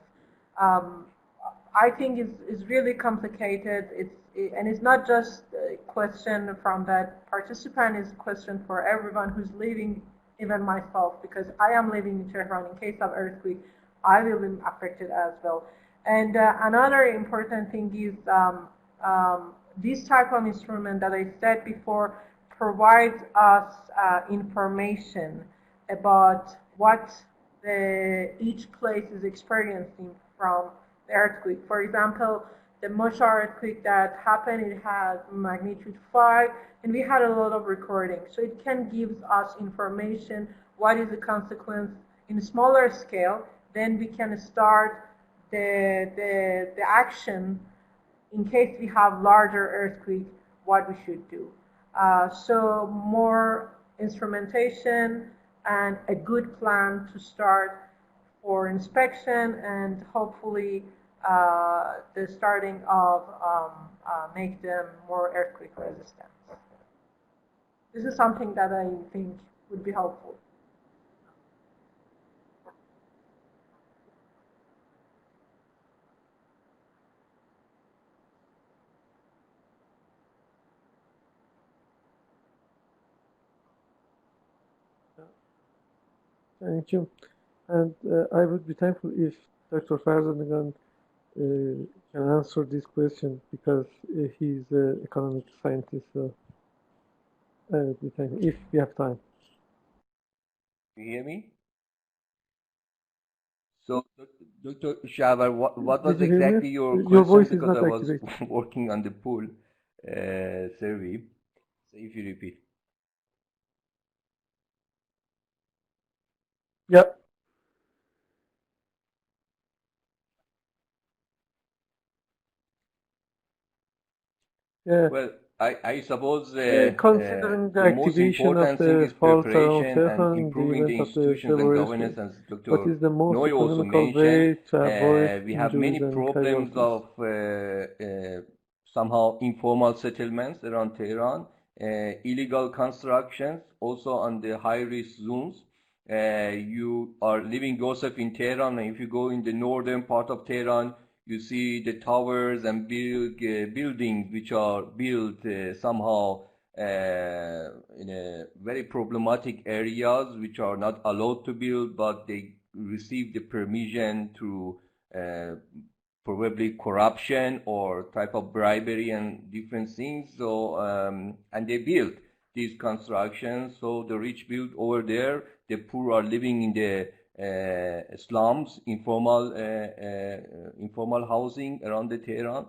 I think it's really complicated. And it's not just a question from that participant, it's a question for everyone who's living, even myself, because I am living in Tehran. In case of earthquake, I will be affected as well. And another important thing is this type of instrument that I said before provides us information about what each place is experiencing from the earthquake. For example, the Mosha earthquake that happened, it had magnitude 5, and we had a lot of recording. So it can give us information, what is the consequence in a smaller scale. Then we can start the action in case we have larger earthquake, what we should do. So more instrumentation and a good plan to start for inspection, and hopefully the starting of make them more earthquake resistant. This is something that I think would be helpful. Thank you. And I would be thankful if Dr. Farzangan can answer this question, because he's an economic scientist. So I would be thankful if we have time. You hear me? So, Dr. Shavar, what was exactly your question? Your voice is because not I was activated. working on the pool survey. So if you repeat. Yeah. Yeah. Well, I suppose considering the most activation important of thing the is fault around preparation and Tehran in the improving the event of the institutions and severe governance, earthquake, as Dr. what is the most Noy also economical way mentioned. to avoid We have many injuries and problems casualties? of somehow informal settlements around Tehran, illegal constructions, also on the high-risk zones. You are living yourself in Tehran, and if you go in the northern part of Tehran, you see the towers and buildings which are built somehow in a very problematic areas, which are not allowed to build, but they receive the permission through probably corruption or type of bribery and different things. So and they build these constructions. So the rich build over there, the poor are living in the slums, informal housing around the Tehran.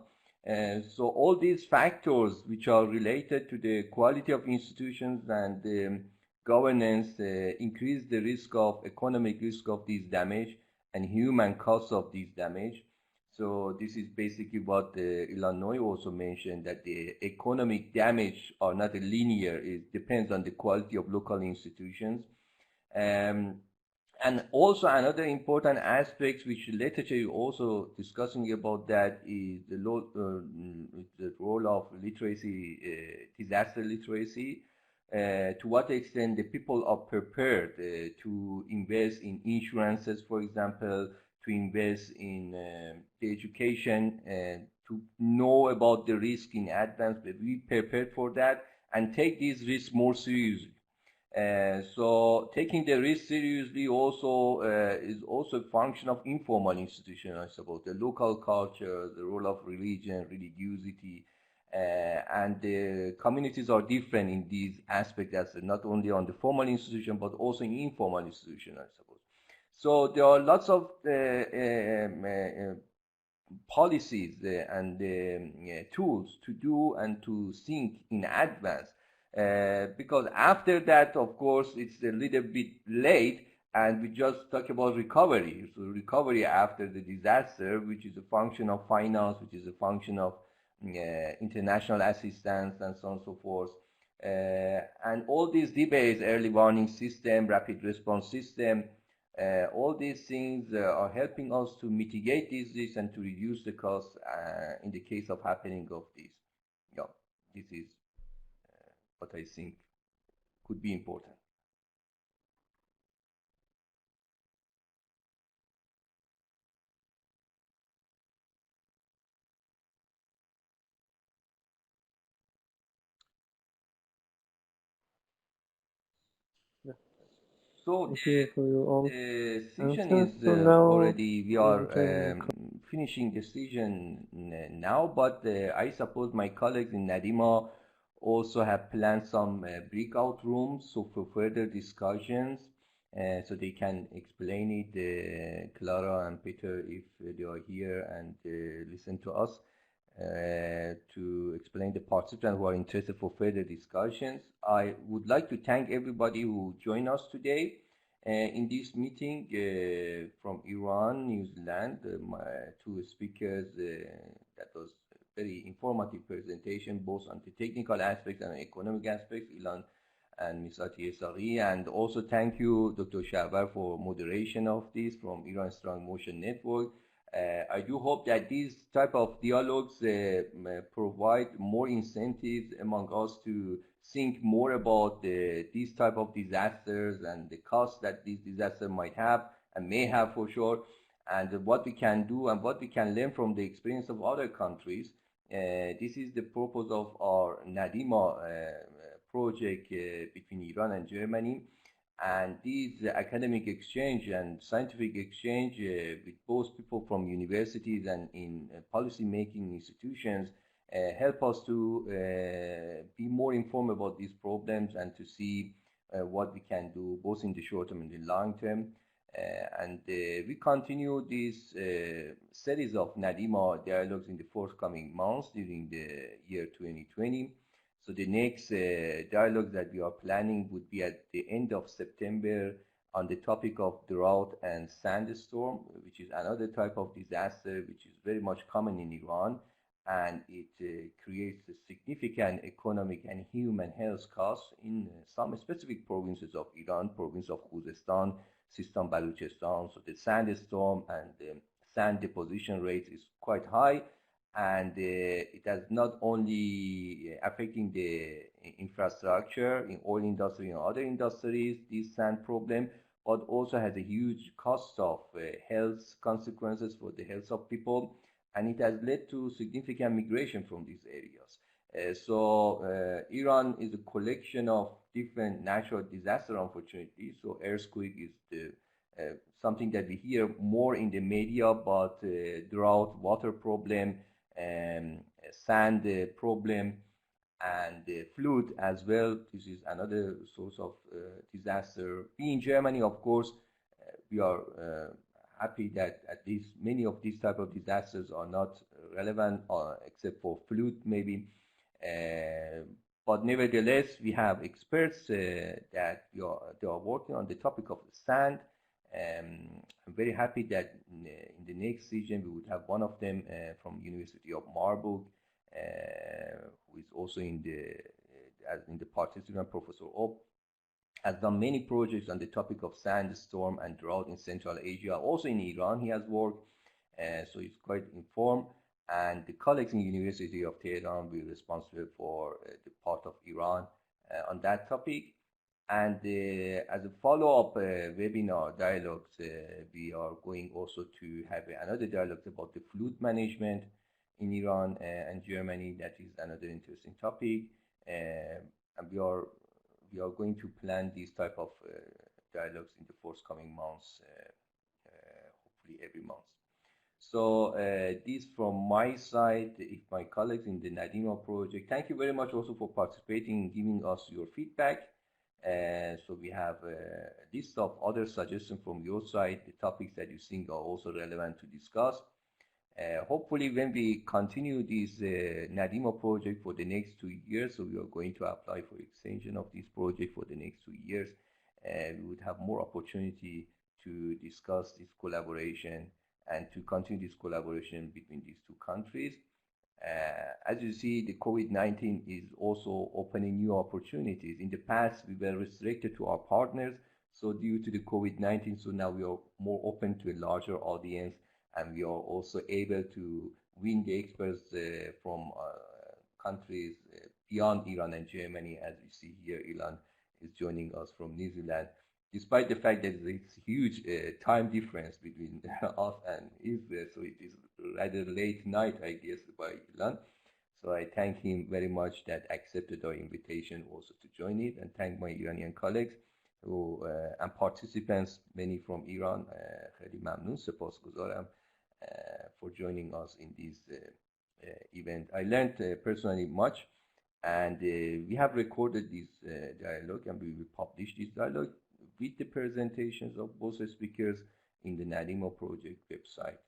So all these factors which are related to the quality of institutions and governance increase the risk of economic risk of this damage and human cost of this damage. So this is basically what Illinois also mentioned, that the economic damage are not linear. It depends on the quality of local institutions. And also another important aspect which literature is also discussing about that is the role of literacy, disaster literacy. To what extent the people are prepared to invest in insurances, for example, to invest in the education, to know about the risk in advance, but be prepared for that and take these risks more seriously. So taking the risk seriously also is also a function of informal institutions, I suppose, the local culture, the role of religion, religiosity, and the communities are different in these aspects, as not only on the formal institution, but also in informal institutions, I suppose. So there are lots of policies and tools to do and to think in advance. Because after that, of course, it's a little bit late, and we just talk about recovery. So recovery after the disaster, which is a function of finance, which is a function of international assistance, and so on and so forth. And all these debates, early warning system, rapid response system, all these things are helping us to mitigate these risks and to reduce the cost in the case of happening of this. Yeah, this is what I think could be important. Yeah. So Thank you for your the session answers. is So now already, we are can finishing the session now, but I suppose my colleagues in NaDiMa also have planned some breakout rooms so for further discussions, so they can explain it, Clara and Peter, if they are here and listen to us, to explain the participants who are interested for further discussions. I would like to thank everybody who joined us today in this meeting from Iran, New Zealand, my two speakers. That was a very informative presentation, both on the technical aspects and economic aspects, Ilan and Ms. Eshaghi. And also thank you, Dr. Shahbar, for moderation of this from Iran Strong Motion Network. I do hope that these type of dialogues provide more incentives among us to think more about these type of disasters and the cost that these disasters might have and may have for sure, and what we can do and what we can learn from the experience of other countries. This is the purpose of our NaDiMa project between Iran and Germany. And these academic exchange and scientific exchange with both people from universities and in policy-making institutions help us to be more informed about these problems and to see what we can do both in the short term and the long term. And we continue this series of NaDiMa dialogues in the forthcoming months during the year 2020. So the next dialogue that we are planning would be at the end of September on the topic of drought and sandstorm, which is another type of disaster which is very much common in Iran, and it creates a significant economic and human health costs in some specific provinces of Iran, province of Khuzestan, Sistan, Baluchistan. So the sandstorm and the sand deposition rate is quite high, and it has not only affecting the infrastructure in oil industry and other industries, this sand problem, but also has a huge cost of health consequences for the health of people, and it has led to significant migration from these areas. So Iran is a collection of different natural disaster, unfortunately. So earthquake is the something that we hear more in the media, but drought, water problem, sand problem, and flood as well. This is another source of disaster. In Germany, of course, we are happy that at least many of these type of disasters are not relevant, except for flood maybe. But nevertheless, we have experts that they are working on the topic of sand. I'm very happy that in the next session we would have one of them from University of Marburg, who is also in the participant, Professor Ob. has done many projects on the topic of sandstorm and drought in Central Asia. Also in Iran, he has worked, so he's quite informed. And the colleagues in University of Tehran will be responsible for the part of Iran on that topic. And as a follow-up webinar dialogues, we are going also to have another dialogue about the flood management in Iran and Germany. That is another interesting topic. And we are going to plan these type of dialogues in the forthcoming months, hopefully every month. So this from my side, if my colleagues in the NaDiMa project, thank you very much also for participating and giving us your feedback. So we have a list of other suggestions from your side. The topics that you think are also relevant to discuss. Hopefully when we continue this NaDiMa project for the next 2 years, so we are going to apply for extension of this project for the next 2 years, we would have more opportunity to discuss this collaboration and to continue this collaboration between these two countries. As you see, the COVID-19 is also opening new opportunities. In the past, we were restricted to our partners. So due to the COVID-19, so now we are more open to a larger audience, and we are also able to win the experts from countries beyond Iran and Germany. As you see here, Iran is joining us from New Zealand, despite the fact that there's a huge time difference between us and Israel. So it is rather late night, I guess, by Iran. So I thank him very much that accepted our invitation also to join it, and thank my Iranian colleagues who, and participants, many from Iran. خیلی ممنون، سپاسگزارم for joining us in this event. I learned personally much, and we have recorded this dialogue, and we will publish this dialogue with the presentations of both speakers in the NaDiMa project website.